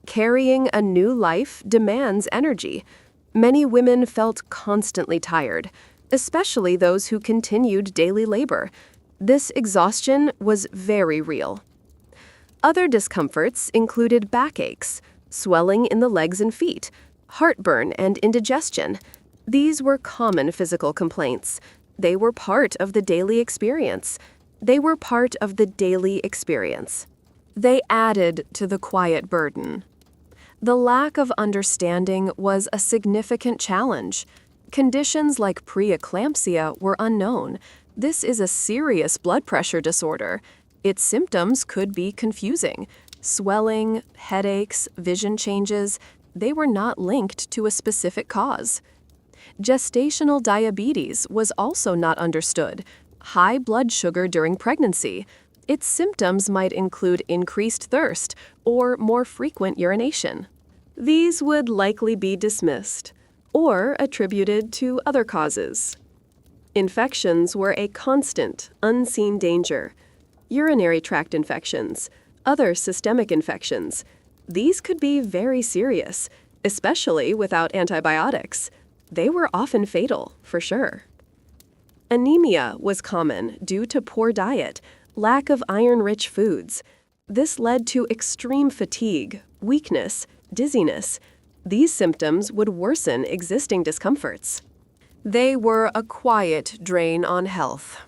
Carrying a new life demands energy. Many women felt constantly tired, especially those who continued daily labor. This exhaustion was very real. Other discomforts included backaches, swelling in the legs and feet, heartburn, and indigestion. These were common physical complaints. They were part of the daily experience. They added to the quiet burden. The lack of understanding was a significant challenge. Conditions like preeclampsia were unknown. This is a serious blood pressure disorder. Its symptoms could be confusing. Swelling, headaches, vision changes, they were not linked to a specific cause. Gestational diabetes was also not understood. High blood sugar during pregnancy. Its symptoms might include increased thirst or more frequent urination. These would likely be dismissed or attributed to other causes. Infections were a constant, unseen danger. Urinary tract infections, other systemic infections. These could be very serious, especially without antibiotics. They were often fatal, for sure. Anemia was common due to poor diet, lack of iron-rich foods. This led to extreme fatigue, weakness, dizziness. These symptoms would worsen existing discomforts. They were a quiet drain on health.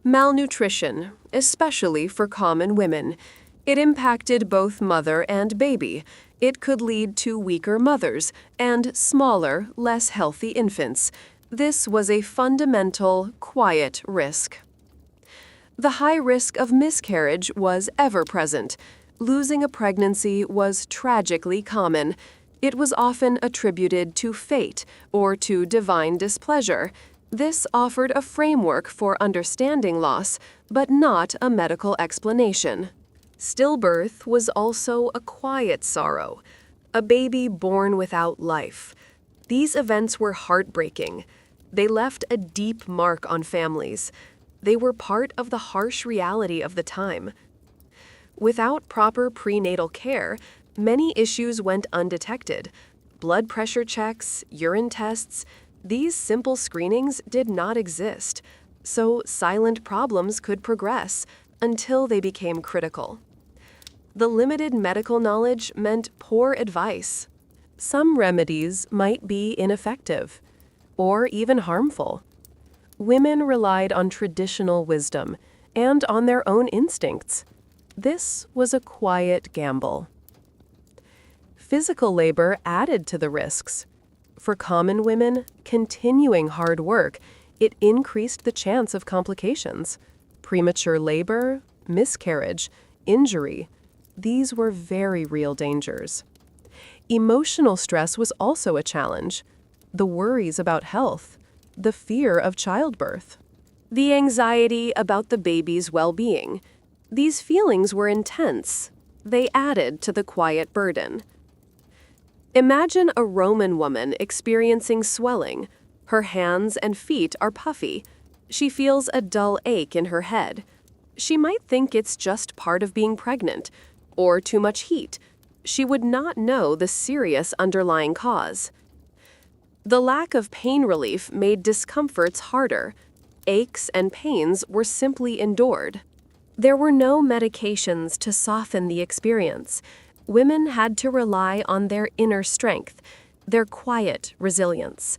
Malnutrition, especially for common women. It impacted both mother and baby. It could lead to weaker mothers and smaller, less healthy infants. This was a fundamental, quiet risk. The high risk of miscarriage was ever present. Losing a pregnancy was tragically common. It was often attributed to fate or to divine displeasure. This offered a framework for understanding loss, but not a medical explanation. Stillbirth was also a quiet sorrow, a baby born without life. These events were heartbreaking. They left a deep mark on families. They were part of the harsh reality of the time. Without proper prenatal care, many issues went undetected. Blood pressure checks, urine tests, these simple screenings did not exist, so silent problems could progress until they became critical. The limited medical knowledge meant poor advice. Some remedies might be ineffective or even harmful. Women relied on traditional wisdom and on their own instincts. This was a quiet gamble. Physical labor added to the risks. For common women, continuing hard work, it increased the chance of complications. Premature labor, miscarriage, injury, these were very real dangers. Emotional stress was also a challenge. The worries about health, the fear of childbirth, the anxiety about the baby's well-being. These feelings were intense. They added to the quiet burden. Imagine a Roman woman experiencing swelling. Her hands and feet are puffy. She feels a dull ache in her head. She might think it's just part of being pregnant, or too much heat. She would not know the serious underlying cause. The lack of pain relief made discomforts harder. Aches and pains were simply endured. There were no medications to soften the experience. Women had to rely on their inner strength, their quiet resilience.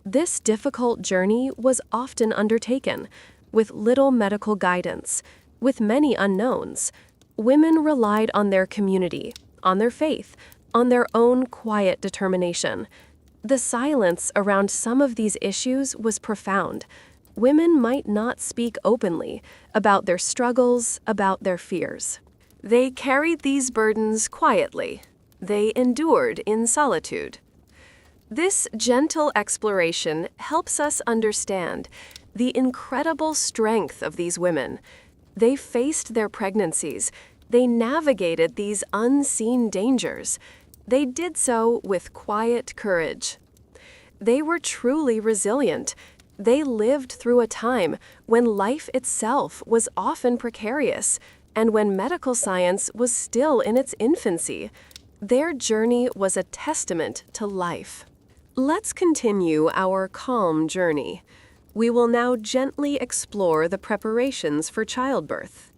This difficult journey was often undertaken, with little medical guidance, with many unknowns. Women relied on their community, on their faith, on their own quiet determination. The silence around some of these issues was profound. Women might not speak openly about their struggles, about their fears. They carried these burdens quietly. They endured in solitude. This gentle exploration helps us understand the incredible strength of these women. They faced their pregnancies. They navigated these unseen dangers. They did so with quiet courage. They were truly resilient. They lived through a time when life itself was often precarious and when medical science was still in its infancy. Their journey was a testament to life. Let's continue our calm journey. We will now gently explore the preparations for childbirth.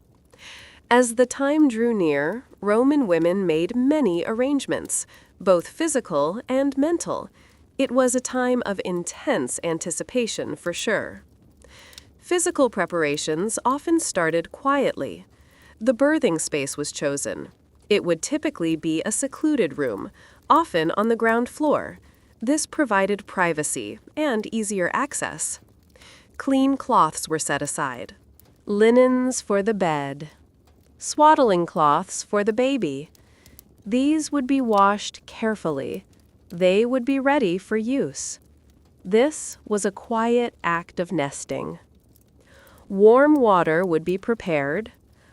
As the time drew near, Roman women made many arrangements, both physical and mental. It was a time of intense anticipation for sure. Physical preparations often started quietly. The birthing space was chosen. It would typically be a secluded room, often on the ground floor. This provided privacy and easier access. Clean cloths were set aside. Linens for the bed. Swaddling cloths for the baby. These would be washed carefully. They would be ready for use. This was a quiet act of nesting. Warm water would be prepared.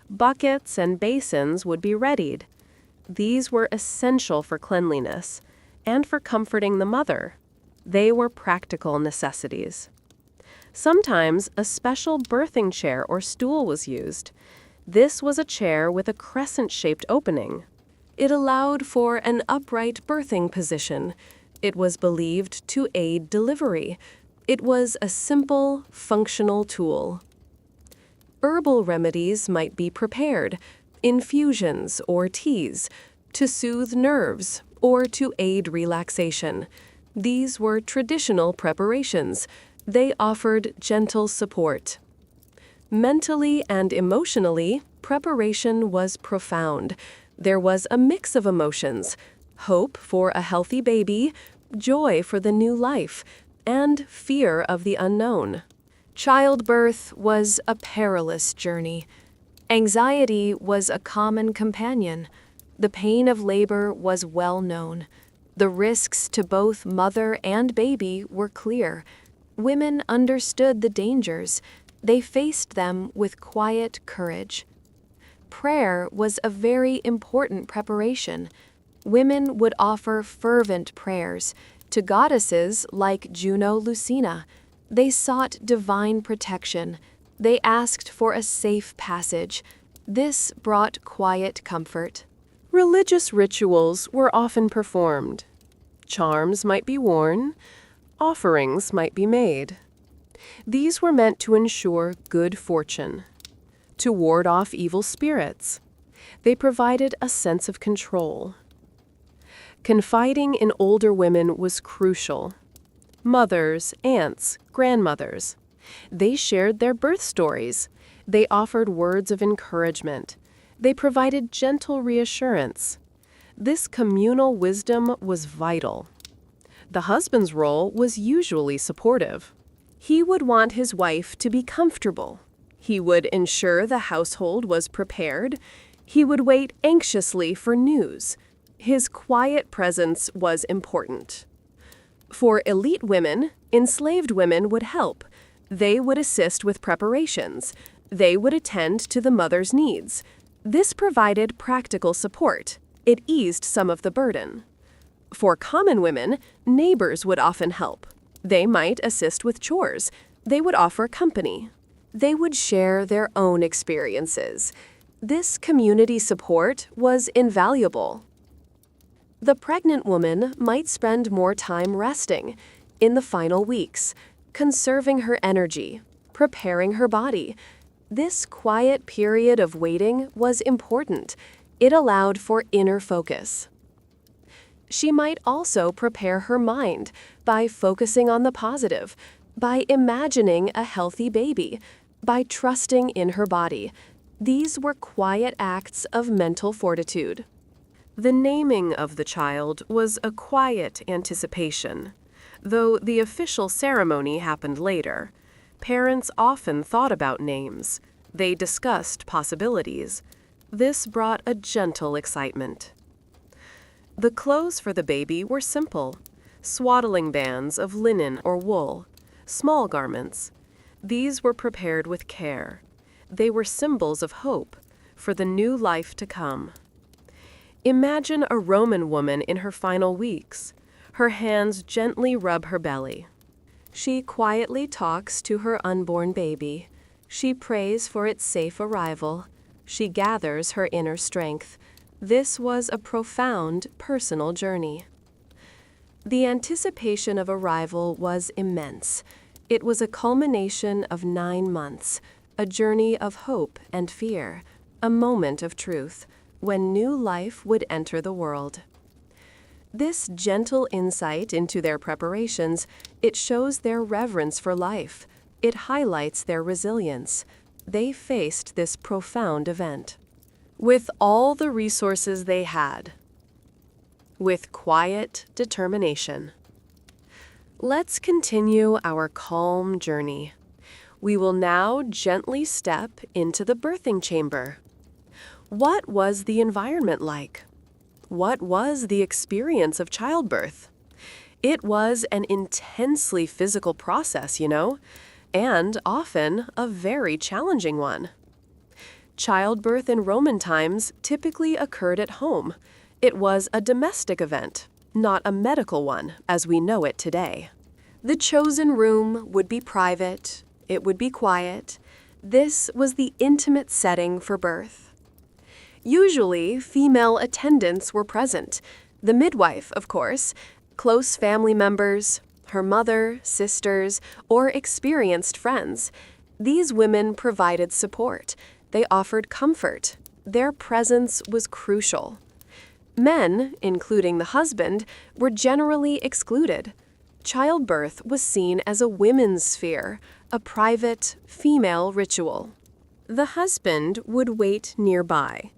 Buckets and basins would be readied. These were essential for cleanliness and for comforting the mother. They were practical necessities. Sometimes a special birthing chair or stool was used. This was a chair with a crescent-shaped opening. It allowed for an upright birthing position. It was believed to aid delivery. It was a simple, functional tool. Herbal remedies might be prepared, infusions or teas, to soothe nerves or to aid relaxation. These were traditional preparations. They offered gentle support. Mentally and emotionally, Preparation was profound. There was a mix of emotions: hope for a healthy baby, joy for the new life, and fear of the unknown. Childbirth was a perilous journey. Anxiety was a common companion. The pain of labor was well known. The risks to both mother and baby were clear. Women understood the dangers. They faced them with quiet courage. Prayer was a very important preparation. Women would offer fervent prayers to goddesses like Juno Lucina. They sought divine protection. They asked for a safe passage. This brought quiet comfort. Religious rituals were often performed. Charms might be worn. Offerings might be made. These were meant to ensure good fortune, to ward off evil spirits. They provided a sense of control. Confiding in older women was crucial. Mothers, aunts, grandmothers. They shared their birth stories. They offered words of encouragement. They provided gentle reassurance. This communal wisdom was vital. The husband's role was usually supportive. He would want his wife to be comfortable. He would ensure the household was prepared. He would wait anxiously for news. His quiet presence was important. For elite women, enslaved women would help. They would assist with preparations. They would attend to the mother's needs. This provided practical support. It eased some of the burden. For common women, neighbors would often help. They might assist with chores. They would offer company. They would share their own experiences. This community support was invaluable. The pregnant woman might spend more time resting in the final weeks, conserving her energy, preparing her body. This quiet period of waiting was important. It allowed for inner focus. She might also prepare her mind by focusing on the positive, by imagining a healthy baby, by trusting in her body. These were quiet acts of mental fortitude. The naming of the child was a quiet anticipation. Though the official ceremony happened later, parents often thought about names. They discussed possibilities. This brought a gentle excitement. The clothes for the baby were simple: swaddling bands of linen or wool, small garments. These were prepared with care. They were symbols of hope for the new life to come. Imagine a Roman woman in her final weeks. Her hands gently rub her belly. She quietly talks to her unborn baby. She prays for its safe arrival. She gathers her inner strength. This was a profound personal journey. The anticipation of arrival was immense. It was a culmination of 9 months, a journey of hope and fear, a moment of truth, when new life would enter the world. This gentle insight into their preparations, it shows their reverence for life. It highlights their resilience. They faced this profound event with all the resources they had, with quiet determination. Let's continue our calm journey. We will now gently step into the birthing chamber. What was the environment like? What was the experience of childbirth? It was an intensely physical process, and often a very challenging one. Childbirth in Roman times typically occurred at home. It was a domestic event, not a medical one as we know it today. The chosen room would be private. It would be quiet. This was the intimate setting for birth. Usually, female attendants were present. The midwife, of course, close family members, her mother, sisters, or experienced friends. These women provided support. They offered comfort. Their presence was crucial. Men, including the husband, were generally excluded. Childbirth was seen as a women's sphere, a private, female ritual. The husband would wait nearby,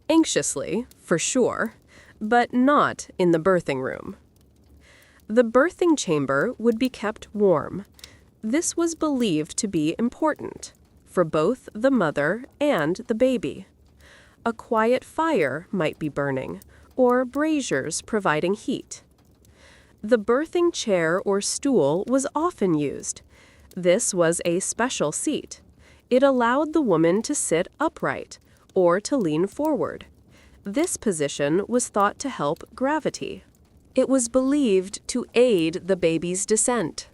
anxiously, for sure, but not in the birthing room. The birthing chamber would be kept warm. This was believed to be important for both the mother and the baby. A quiet fire might be burning, or braziers providing heat. The birthing chair or stool was often used. This was a special seat. It allowed the woman to sit upright or to lean forward. This position was thought to help gravity. It was believed to aid the baby's descent.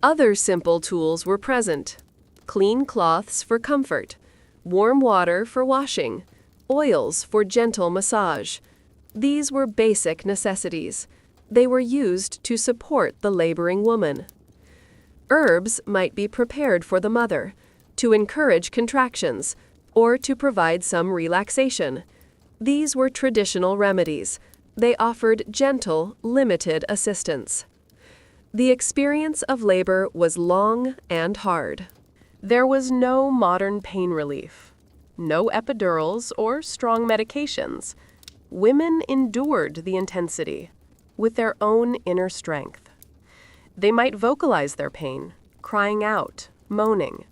Other simple tools were present: clean cloths for comfort, warm water for washing, oils for gentle massage. These were basic necessities. They were used to support the laboring woman. Herbs might be prepared for the mother, to encourage contractions, or to provide some relaxation. These were traditional remedies. They offered gentle, limited assistance. The experience of labor was long and hard. There was no modern pain relief, no epidurals or strong medications. Women endured the intensity with their own inner strength. They might vocalize their pain, crying out, moaning.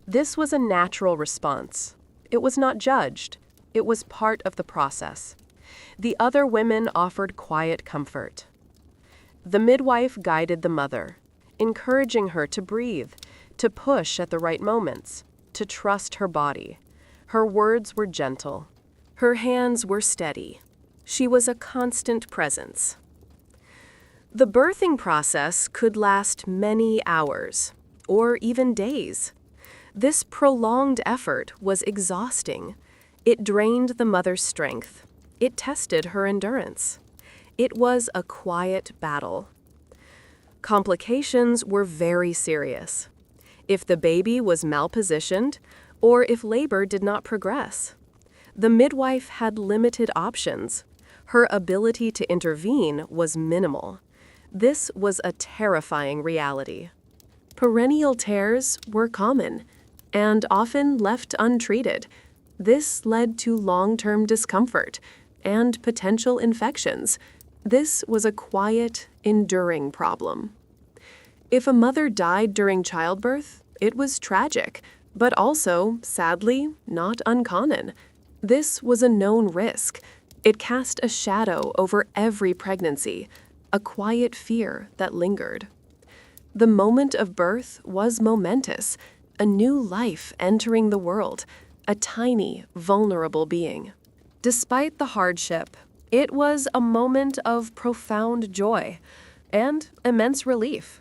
This was a natural response. It was not judged. It was part of the process. The other women offered quiet comfort. The midwife guided the mother, encouraging her to breathe, to push at the right moments, to trust her body. Her words were gentle. Her hands were steady. She was a constant presence. The birthing process could last many hours, or even days. This prolonged effort was exhausting. It drained the mother's strength. It tested her endurance. It was a quiet battle. Complications were very serious. If the baby was malpositioned, or if labor did not progress, the midwife had limited options. Her ability to intervene was minimal. This was a terrifying reality. Perennial tears were common and often left untreated. This led to long-term discomfort and potential infections. This was a quiet, enduring problem. If a mother died during childbirth, it was tragic, but also, sadly, not uncommon. This was a known risk. It cast a shadow over every pregnancy, a quiet fear that lingered. The moment of birth was momentous, a new life entering the world, a tiny, vulnerable being. Despite the hardship, it was a moment of profound joy and immense relief.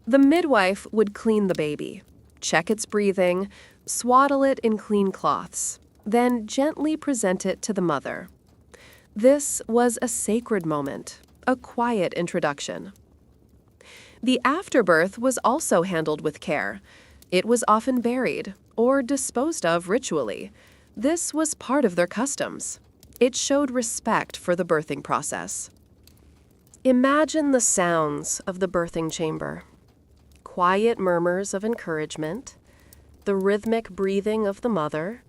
The midwife would clean the baby, check its breathing, swaddle it in clean cloths, then gently present it to the mother. This was a sacred moment, a quiet introduction. The afterbirth was also handled with care. It was often buried or disposed of ritually. This was part of their customs. It showed respect for the birthing process. Imagine the sounds of the birthing chamber. Quiet murmurs of encouragement, the rhythmic breathing of the mother,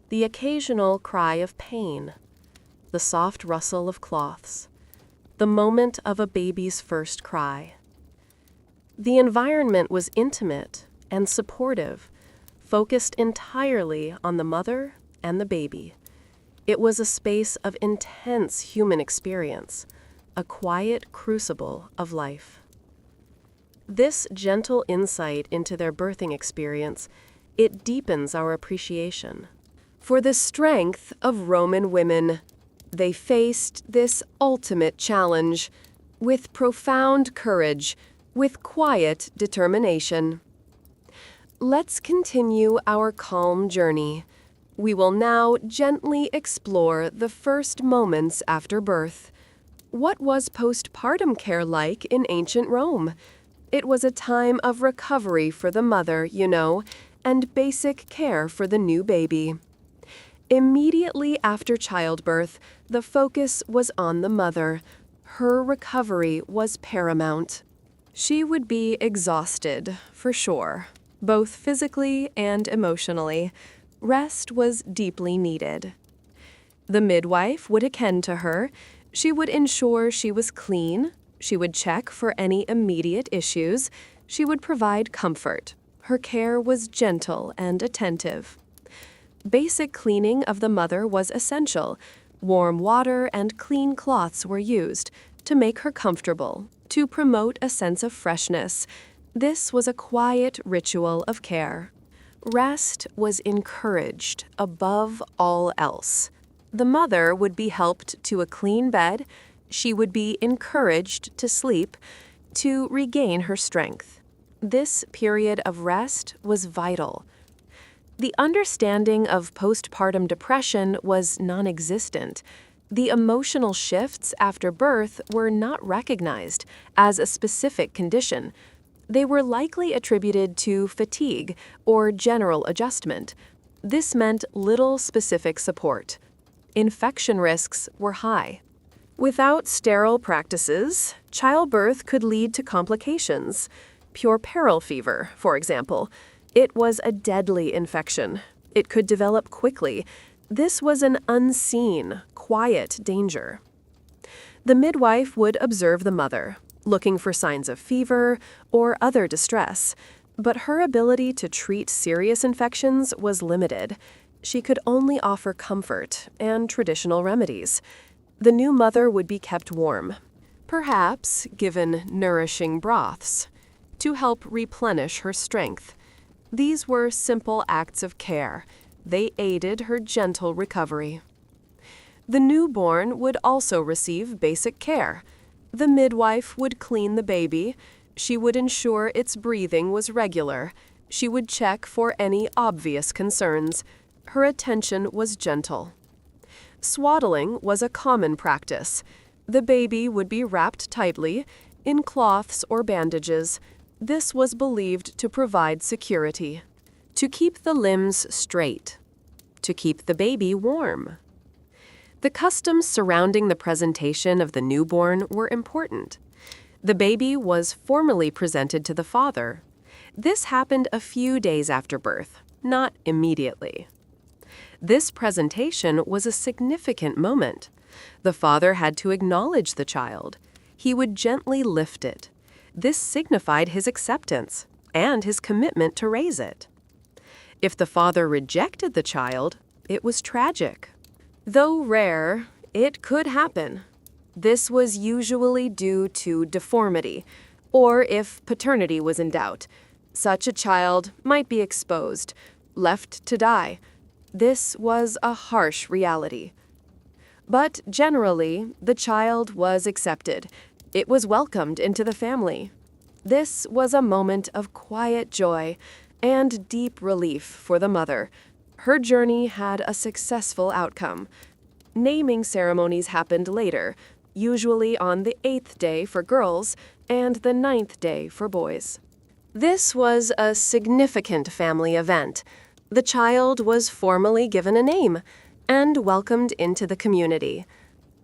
the occasional cry of pain, the soft rustle of cloths, the moment of a baby's first cry. The environment was intimate and supportive, focused entirely on the mother and the baby. It was a space of intense human experience, a quiet crucible of life. This gentle insight into their birthing experience, it deepens our appreciation for the strength of Roman women. They faced this ultimate challenge with profound courage, with quiet determination. Let's continue our calm journey. We will now gently explore the first moments after birth. What was postpartum care like in ancient Rome? It was a time of recovery for the mother, and basic care for the new baby. Immediately after childbirth, the focus was on the mother. Her recovery was paramount. She would be exhausted, for sure. both physically and emotionally. Rest was deeply needed. The midwife would attend to her. She would ensure she was clean. She would check for any immediate issues. She would provide comfort. Her care was gentle and attentive. Basic cleaning of the mother was essential. Warm water and clean cloths were used to make her comfortable, to promote a sense of freshness. This was a quiet ritual of care. Rest was encouraged above all else. The mother would be helped to a clean bed. She would be encouraged to sleep, to regain her strength. This period of rest was vital. The understanding of postpartum depression was non-existent. The emotional shifts after birth were not recognized as a specific condition. They were likely attributed to fatigue or general adjustment. This meant little specific support. Infection risks were high. Without sterile practices, childbirth could lead to complications. Puerperal fever, for example. It was a deadly infection. It could develop quickly. This was an unseen, quiet danger. The midwife would observe the mother, looking for signs of fever or other distress, but her ability to treat serious infections was limited. She could only offer comfort and traditional remedies. The new mother would be kept warm, perhaps given nourishing broths, to help replenish her strength. These were simple acts of care. They aided her gentle recovery. The newborn would also receive basic care. The midwife would clean the baby. She would ensure its breathing was regular. She would check for any obvious concerns. Her attention was gentle. Swaddling was a common practice. The baby would be wrapped tightly in cloths or bandages. This was believed to provide security, to keep the limbs straight, to keep the baby warm. The customs surrounding the presentation of the newborn were important. The baby was formally presented to the father. This happened a few days after birth, not immediately. This presentation was a significant moment. The father had to acknowledge the child. He would gently lift it. This signified his acceptance and his commitment to raise it. If the father rejected the child, it was tragic. Though rare, it could happen. This was usually due to deformity, or if paternity was in doubt. Such a child might be exposed, left to die. This was a harsh reality. But generally, the child was accepted. It was welcomed into the family. This was a moment of quiet joy and deep relief for the mother. Her journey had a successful outcome. Naming ceremonies happened later, usually on the 8th day for girls and the 9th day for boys. This was a significant family event. The child was formally given a name and welcomed into the community.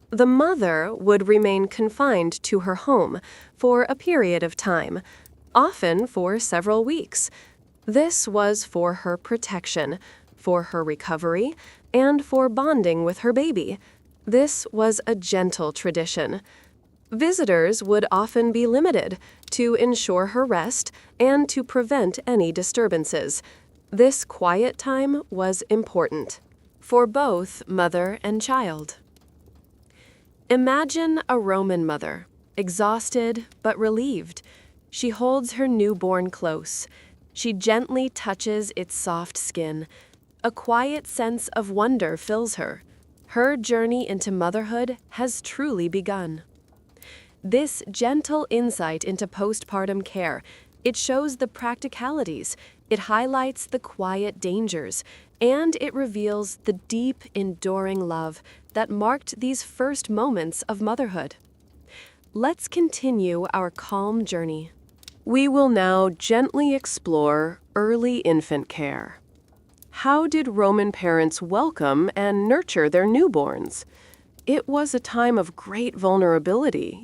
The mother would remain confined to her home for a period of time, often for several weeks. This was for her protection, for her recovery, and for bonding with her baby. This was a gentle tradition. Visitors would often be limited to ensure her rest and to prevent any disturbances. This quiet time was important for both mother and child. Imagine a Roman mother, exhausted but relieved. She holds her newborn close. She gently touches its soft skin. A quiet sense of wonder fills her. Her journey into motherhood has truly begun. This gentle insight into postpartum care, it shows the practicalities, it highlights the quiet dangers, and it reveals the deep, enduring love that marked these first moments of motherhood. Let's continue our calm journey. We will now gently explore early infant care. How did Roman parents welcome and nurture their newborns? It was a time of great vulnerability,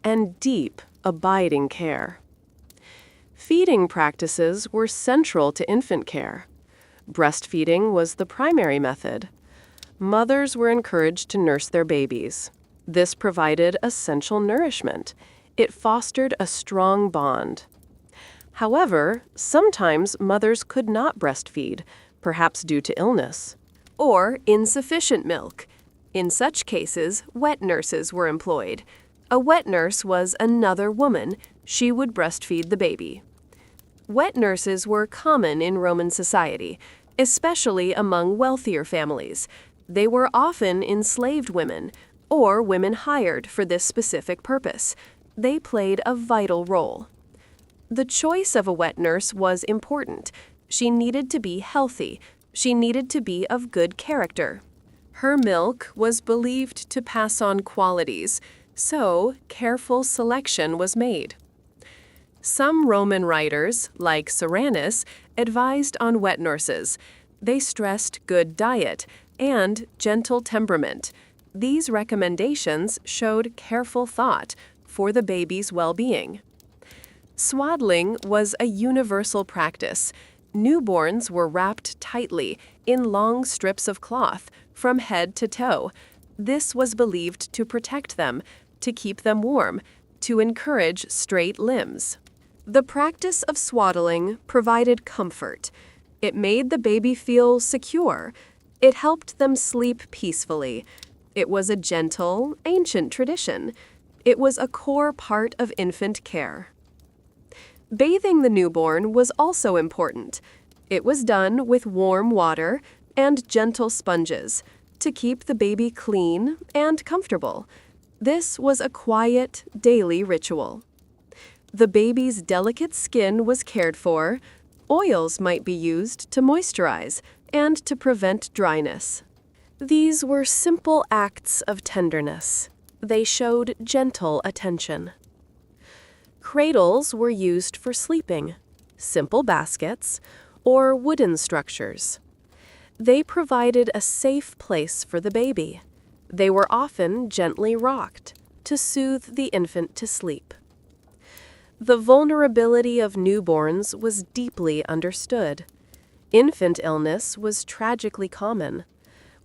and deep, abiding care. Feeding practices were central to infant care. Breastfeeding was the primary method. Mothers were encouraged to nurse their babies. This provided essential nourishment. It fostered a strong bond. However, sometimes mothers could not breastfeed, perhaps due to illness, or insufficient milk. In such cases, wet nurses were employed. A wet nurse was another woman. She would breastfeed the baby. Wet nurses were common in Roman society, especially among wealthier families. They were often enslaved women, or women hired for this specific purpose. They played a vital role. The choice of a wet nurse was important. She needed to be healthy. She needed to be of good character. Her milk was believed to pass on qualities, so careful selection was made. Some Roman writers, like Cyrannus, advised on wet nurses. They stressed good diet and gentle temperament. These recommendations showed careful thought for the baby's well-being. Swaddling was a universal practice. Newborns were wrapped tightly in long strips of cloth from head to toe. This was believed to protect them, to keep them warm, to encourage straight limbs. The practice of swaddling provided comfort. It made the baby feel secure. It helped them sleep peacefully. It was a gentle, ancient tradition. It was a core part of infant care. Bathing the newborn was also important. It was done with warm water and gentle sponges to keep the baby clean and comfortable. This was a quiet, daily ritual. The baby's delicate skin was cared for. Oils might be used to moisturize and to prevent dryness. These were simple acts of tenderness. They showed gentle attention. Cradles were used for sleeping, simple baskets, or wooden structures. They provided a safe place for the baby. They were often gently rocked to soothe the infant to sleep. The vulnerability of newborns was deeply understood. Infant illness was tragically common.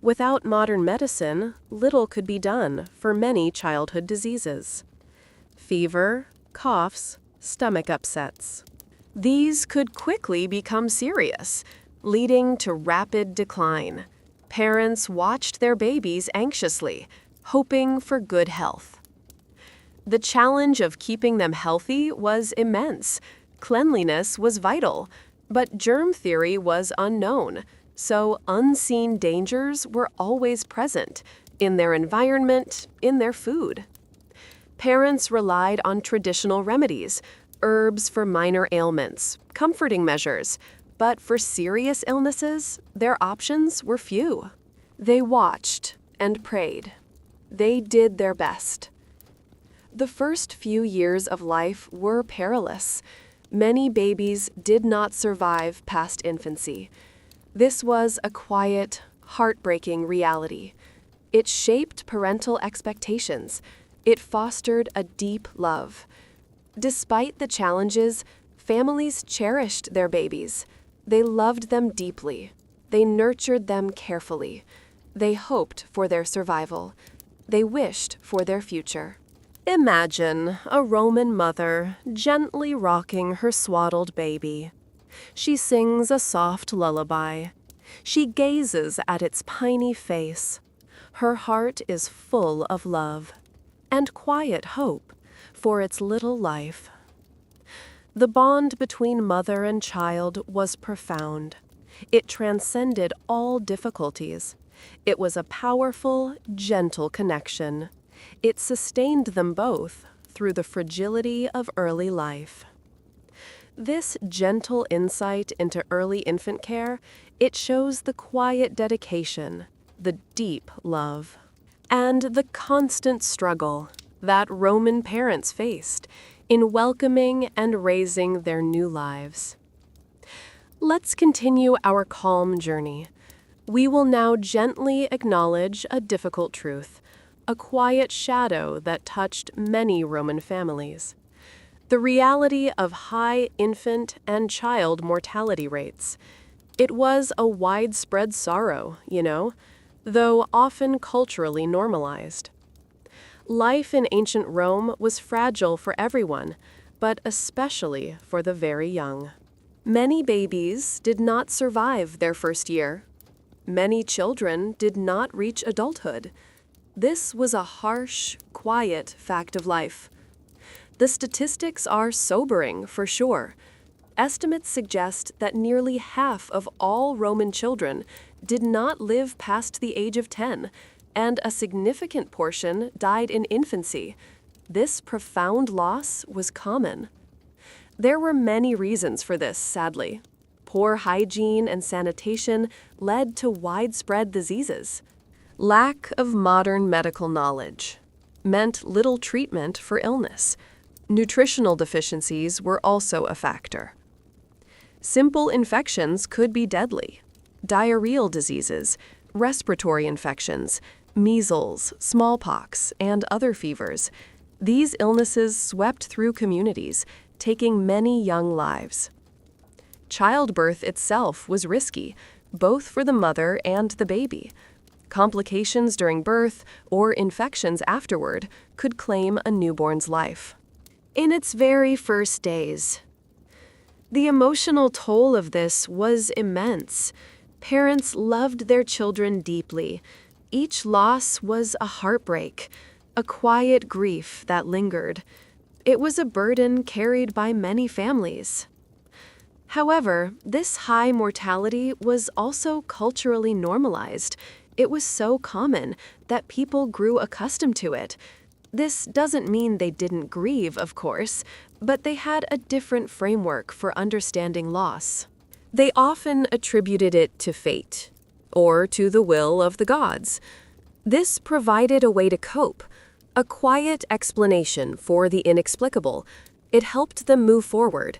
Without modern medicine, little could be done for many childhood diseases. Fever, coughs, stomach upsets. These could quickly become serious, leading to rapid decline. Parents watched their babies anxiously, hoping for good health. The challenge of keeping them healthy was immense. Cleanliness was vital, but germ theory was unknown, so unseen dangers were always present in their environment, in their food. Parents relied on traditional remedies, herbs for minor ailments, comforting measures, but for serious illnesses, their options were few. They watched and prayed. They did their best. The first few years of life were perilous. Many babies did not survive past infancy. This was a quiet, heartbreaking reality. It shaped parental expectations. It fostered a deep love. Despite the challenges, families cherished their babies. They loved them deeply. They nurtured them carefully. They hoped for their survival. They wished for their future. Imagine a Roman mother gently rocking her swaddled baby. She sings a soft lullaby. She gazes at its piney face. Her heart is full of love and quiet hope for its little life. The bond between mother and child was profound. It transcended all difficulties. It was a powerful, gentle connection. It sustained them both through the fragility of early life. This gentle insight into early infant care, it shows the quiet dedication, the deep love, and the constant struggle that Roman parents faced in welcoming and raising their new lives. Let's continue our calm journey. We will now gently acknowledge a difficult truth, a quiet shadow that touched many Roman families. The reality of high infant and child mortality rates. It was a widespread sorrow, though often culturally normalized. Life in ancient Rome was fragile for everyone, but especially for the very young. Many babies did not survive their first year. Many children did not reach adulthood. This was a harsh, quiet fact of life. The statistics are sobering, for sure. Estimates suggest that nearly half of all Roman children did not live past the age of 10, and a significant portion died in infancy. This profound loss was common. There were many reasons for this, sadly. Poor hygiene and sanitation led to widespread diseases. Lack of modern medical knowledge meant little treatment for illness. Nutritional deficiencies were also a factor. Simple infections could be deadly. Diarrheal diseases, respiratory infections, measles, smallpox, and other fevers. These illnesses swept through communities, taking many young lives. Childbirth itself was risky, both for the mother and the baby. Complications during birth or infections afterward could claim a newborn's life. In its very first days, the emotional toll of this was immense. Parents loved their children deeply. Each loss was a heartbreak, a quiet grief that lingered. It was a burden carried by many families. However, this high mortality was also culturally normalized. It was so common that people grew accustomed to it. This doesn't mean they didn't grieve, of course, but they had a different framework for understanding loss. They often attributed it to fate, or to the will of the gods. This provided a way to cope, a quiet explanation for the inexplicable. It helped them move forward.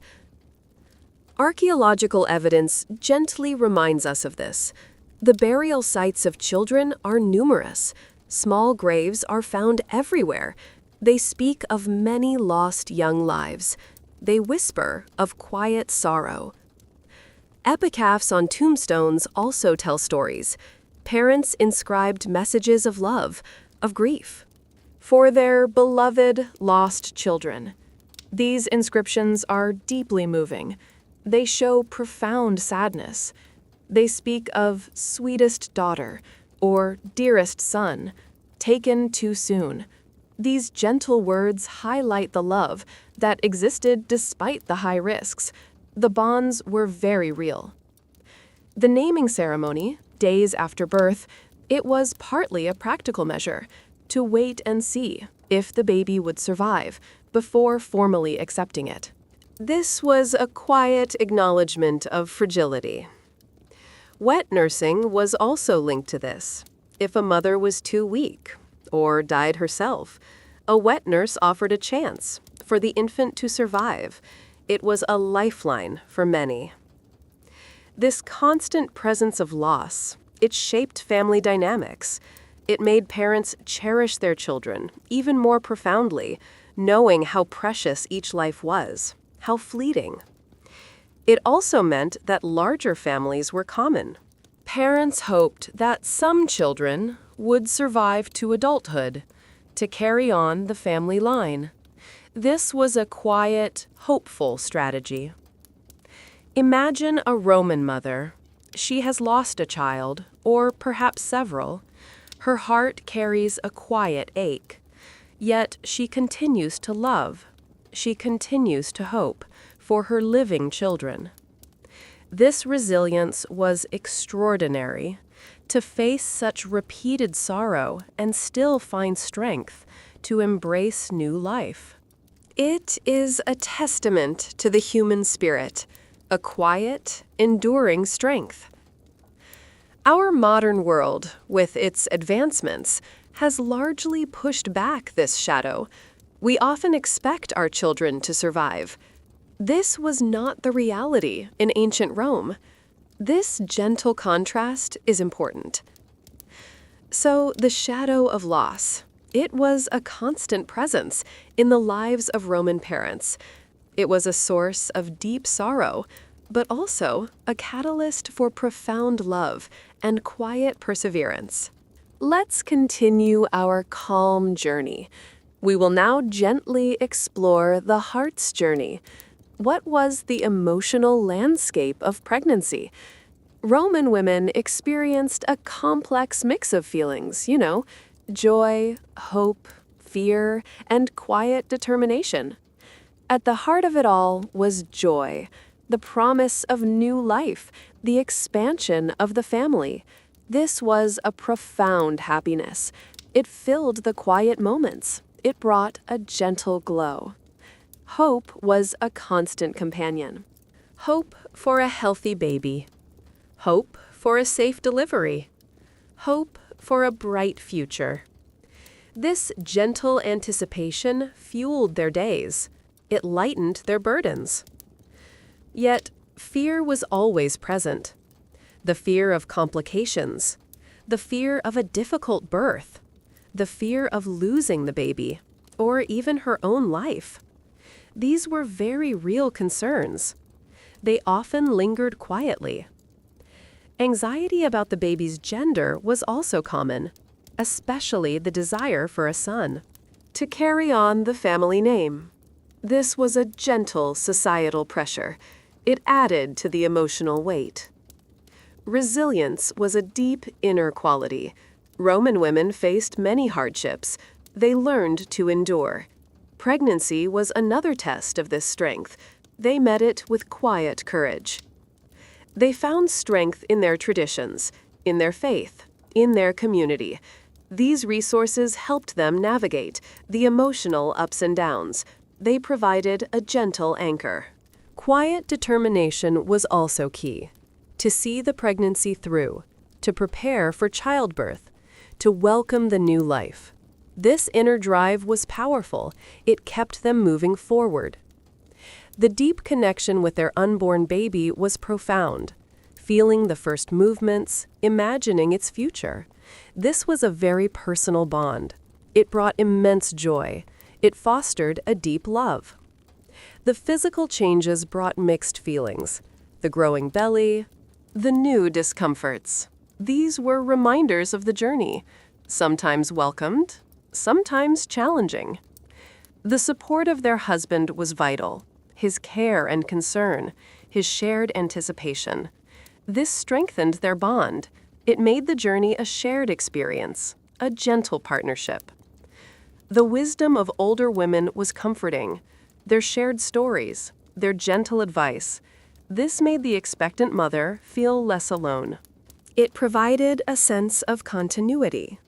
Archaeological evidence gently reminds us of this. The burial sites of children are numerous. Small graves are found everywhere. They speak of many lost young lives. They whisper of quiet sorrow. Epitaphs on tombstones also tell stories. Parents inscribed messages of love, of grief, for their beloved lost children. These inscriptions are deeply moving. They show profound sadness. They speak of sweetest daughter, or dearest son, taken too soon. These gentle words highlight the love that existed despite the high risks. The bonds were very real. The naming ceremony, days after birth, it was partly a practical measure, to wait and see if the baby would survive before formally accepting it. This was a quiet acknowledgement of fragility. Wet nursing was also linked to this. If a mother was too weak or died herself, a wet nurse offered a chance for the infant to survive. It was a lifeline for many. This constant presence of loss, it shaped family dynamics. It made parents cherish their children even more profoundly, knowing how precious each life was, how fleeting. It also meant that larger families were common. Parents hoped that some children would survive to adulthood, to carry on the family line. This was a quiet, hopeful strategy. Imagine a Roman mother. She has lost a child, or perhaps several. Her heart carries a quiet ache. Yet she continues to love. She continues to hope for her living children. This resilience was extraordinary. To face such repeated sorrow and still find strength to embrace new life. It is a testament to the human spirit, a quiet, enduring strength. Our modern world, with its advancements, has largely pushed back this shadow. We often expect our children to survive. This was not the reality in ancient Rome. This gentle contrast is important. So, the shadow of loss. It was a constant presence in the lives of Roman parents. It was a source of deep sorrow, but also a catalyst for profound love and quiet perseverance. Let's continue our calm journey. We will now gently explore the heart's journey. What was the emotional landscape of pregnancy? Roman women experienced a complex mix of feelings, joy, hope, fear, and quiet determination. At the heart of it all was joy, the promise of new life, the expansion of the family. This was a profound happiness. It filled the quiet moments. It brought a gentle glow. Hope was a constant companion. Hope for a healthy baby. Hope for a safe delivery. Hope for a bright future. This gentle anticipation fueled their days. It lightened their burdens. Yet, fear was always present. The fear of complications, the fear of a difficult birth, the fear of losing the baby, or even her own life. These were very real concerns. They often lingered quietly. Anxiety about the baby's gender was also common, especially the desire for a son. To carry on the family name. This was a gentle societal pressure. It added to the emotional weight. Resilience was a deep inner quality. Roman women faced many hardships. They learned to endure. Pregnancy was another test of this strength. They met it with quiet courage. They found strength in their traditions, in their faith, in their community. These resources helped them navigate the emotional ups and downs. They provided a gentle anchor. Quiet determination was also key. To see the pregnancy through, to prepare for childbirth, to welcome the new life. This inner drive was powerful. It kept them moving forward. The deep connection with their unborn baby was profound. Feeling the first movements, imagining its future. This was a very personal bond. It brought immense joy. It fostered a deep love. The physical changes brought mixed feelings. The growing belly, the new discomforts. These were reminders of the journey, sometimes welcomed, sometimes challenging. The support of their husband was vital. His care and concern, his shared anticipation. This strengthened their bond. It made the journey a shared experience, a gentle partnership. The wisdom of older women was comforting. Their shared stories, their gentle advice. This made the expectant mother feel less alone. It provided a sense of continuity.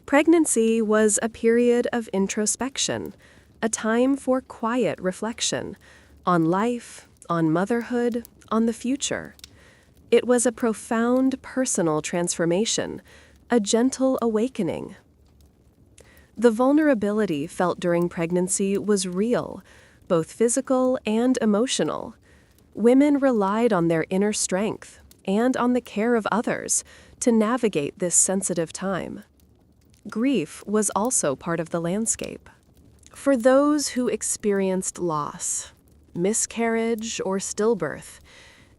Pregnancy was a period of introspection, a time for quiet reflection on life, on motherhood, on the future. It was a profound personal transformation, a gentle awakening. The vulnerability felt during pregnancy was real, both physical and emotional. Women relied on their inner strength and on the care of others to navigate this sensitive time. Grief was also part of the landscape. For those who experienced loss, miscarriage, or stillbirth,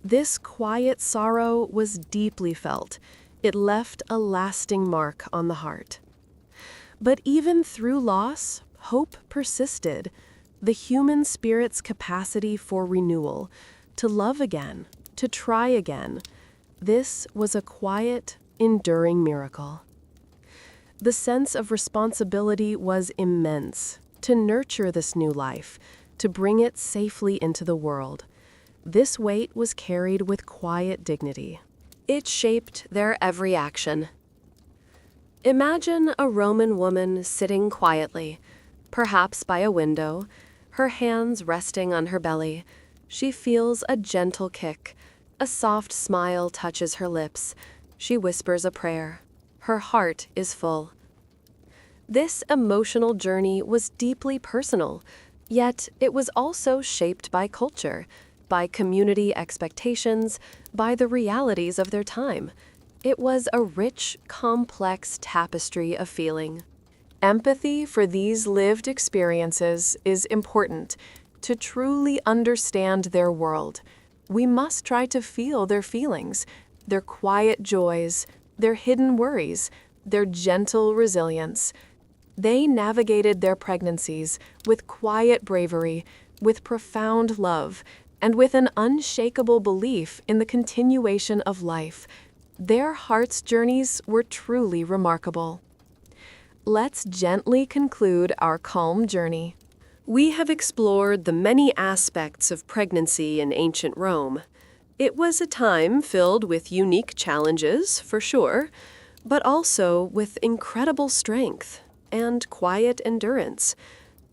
this quiet sorrow was deeply felt. It left a lasting mark on the heart. But even through loss, hope persisted. The human spirit's capacity for renewal, to love again, to try again. This was a quiet, enduring miracle. The sense of responsibility was immense, to nurture this new life, to bring it safely into the world. This weight was carried with quiet dignity. It shaped their every action. Imagine a Roman woman sitting quietly, perhaps by a window, her hands resting on her belly. She feels a gentle kick. A soft smile touches her lips. She whispers a prayer. Her heart is full. This emotional journey was deeply personal, yet it was also shaped by culture, by community expectations, by the realities of their time. It was a rich, complex tapestry of feeling. Empathy for these lived experiences is important. To truly understand their world, we must try to feel their feelings, their quiet joys, their hidden worries, their gentle resilience. They navigated their pregnancies with quiet bravery, with profound love, and with an unshakable belief in the continuation of life. Their heart's journeys were truly remarkable. Let's gently conclude our calm journey. We have explored the many aspects of pregnancy in ancient Rome. It was a time filled with unique challenges, for sure, but also with incredible strength and quiet endurance.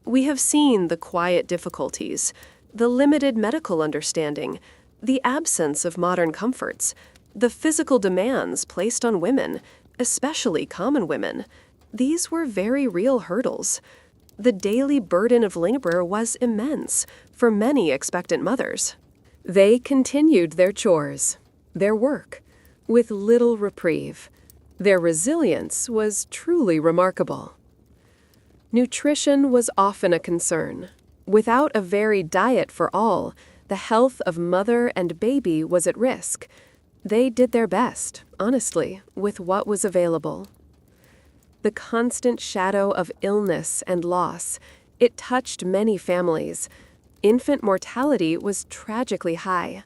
We have seen the quiet difficulties, the limited medical understanding, the absence of modern comforts, the physical demands placed on women, especially common women. These were very real hurdles. The daily burden of labor was immense for many expectant mothers. They continued their chores, their work, with little reprieve. Their resilience was truly remarkable. Nutrition was often a concern. Without a varied diet for all, the health of mother and baby was at risk. They did their best, honestly, with what was available. The constant shadow of illness and loss, it touched many families. Infant mortality was tragically high.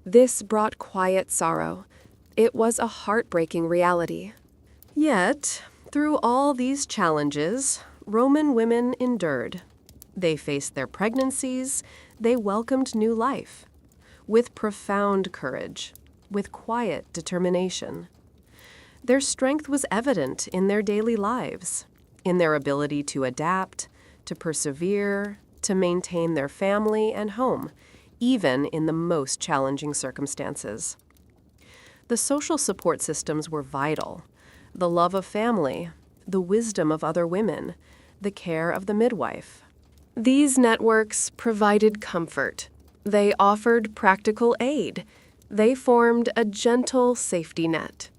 This brought quiet sorrow. It was a heartbreaking reality. Yet, through all these challenges, Roman women endured. They faced their pregnancies, they welcomed new life, with profound courage, with quiet determination. Their strength was evident in their daily lives, in their ability to adapt, to persevere, to maintain their family and home, even in the most challenging circumstances. The social support systems were vital. The love of family, the wisdom of other women, the care of the midwife. These networks provided comfort. They offered practical aid. They formed a gentle safety net.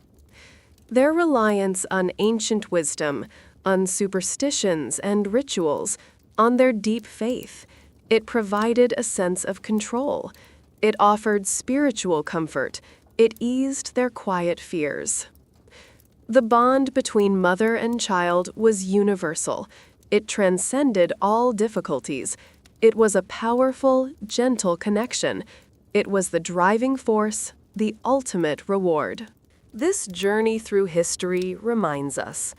Their reliance on ancient wisdom, on superstitions and rituals, on their deep faith, it provided a sense of control. It offered spiritual comfort. It eased their quiet fears. The bond between mother and child was universal. It transcended all difficulties. It was a powerful, gentle connection. It was the driving force, the ultimate reward. This journey through history reminds us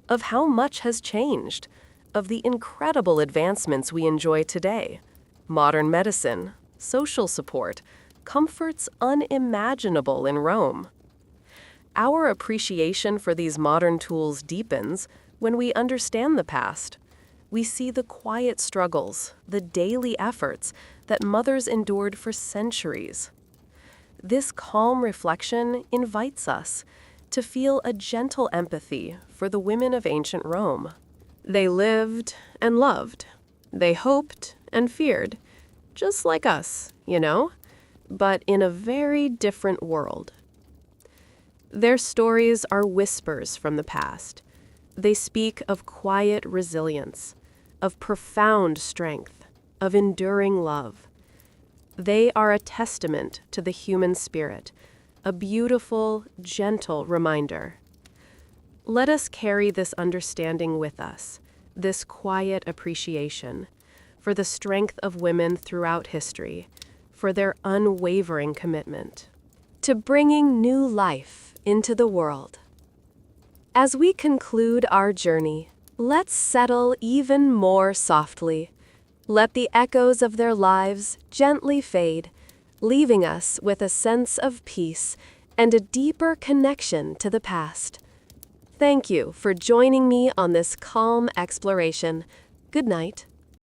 of how much has changed, of the incredible advancements we enjoy today. Modern medicine, social support, comforts unimaginable in Rome. Our appreciation for these modern tools deepens when we understand the past. We see the quiet struggles, the daily efforts that mothers endured for centuries. This calm reflection invites us to feel a gentle empathy for the women of ancient Rome. They lived and loved. They hoped and feared, just like us, but in a very different world. Their stories are whispers from the past. They speak of quiet resilience, of profound strength, of enduring love. They are a testament to the human spirit, a beautiful, gentle reminder. Let us carry this understanding with us, this quiet appreciation, for the strength of women throughout history, for their unwavering commitment to bringing new life into the world. As we conclude our journey, let's settle even more softly. Let the echoes of their lives gently fade, leaving us with a sense of peace and a deeper connection to the past. Thank you for joining me on this calm exploration. Good night.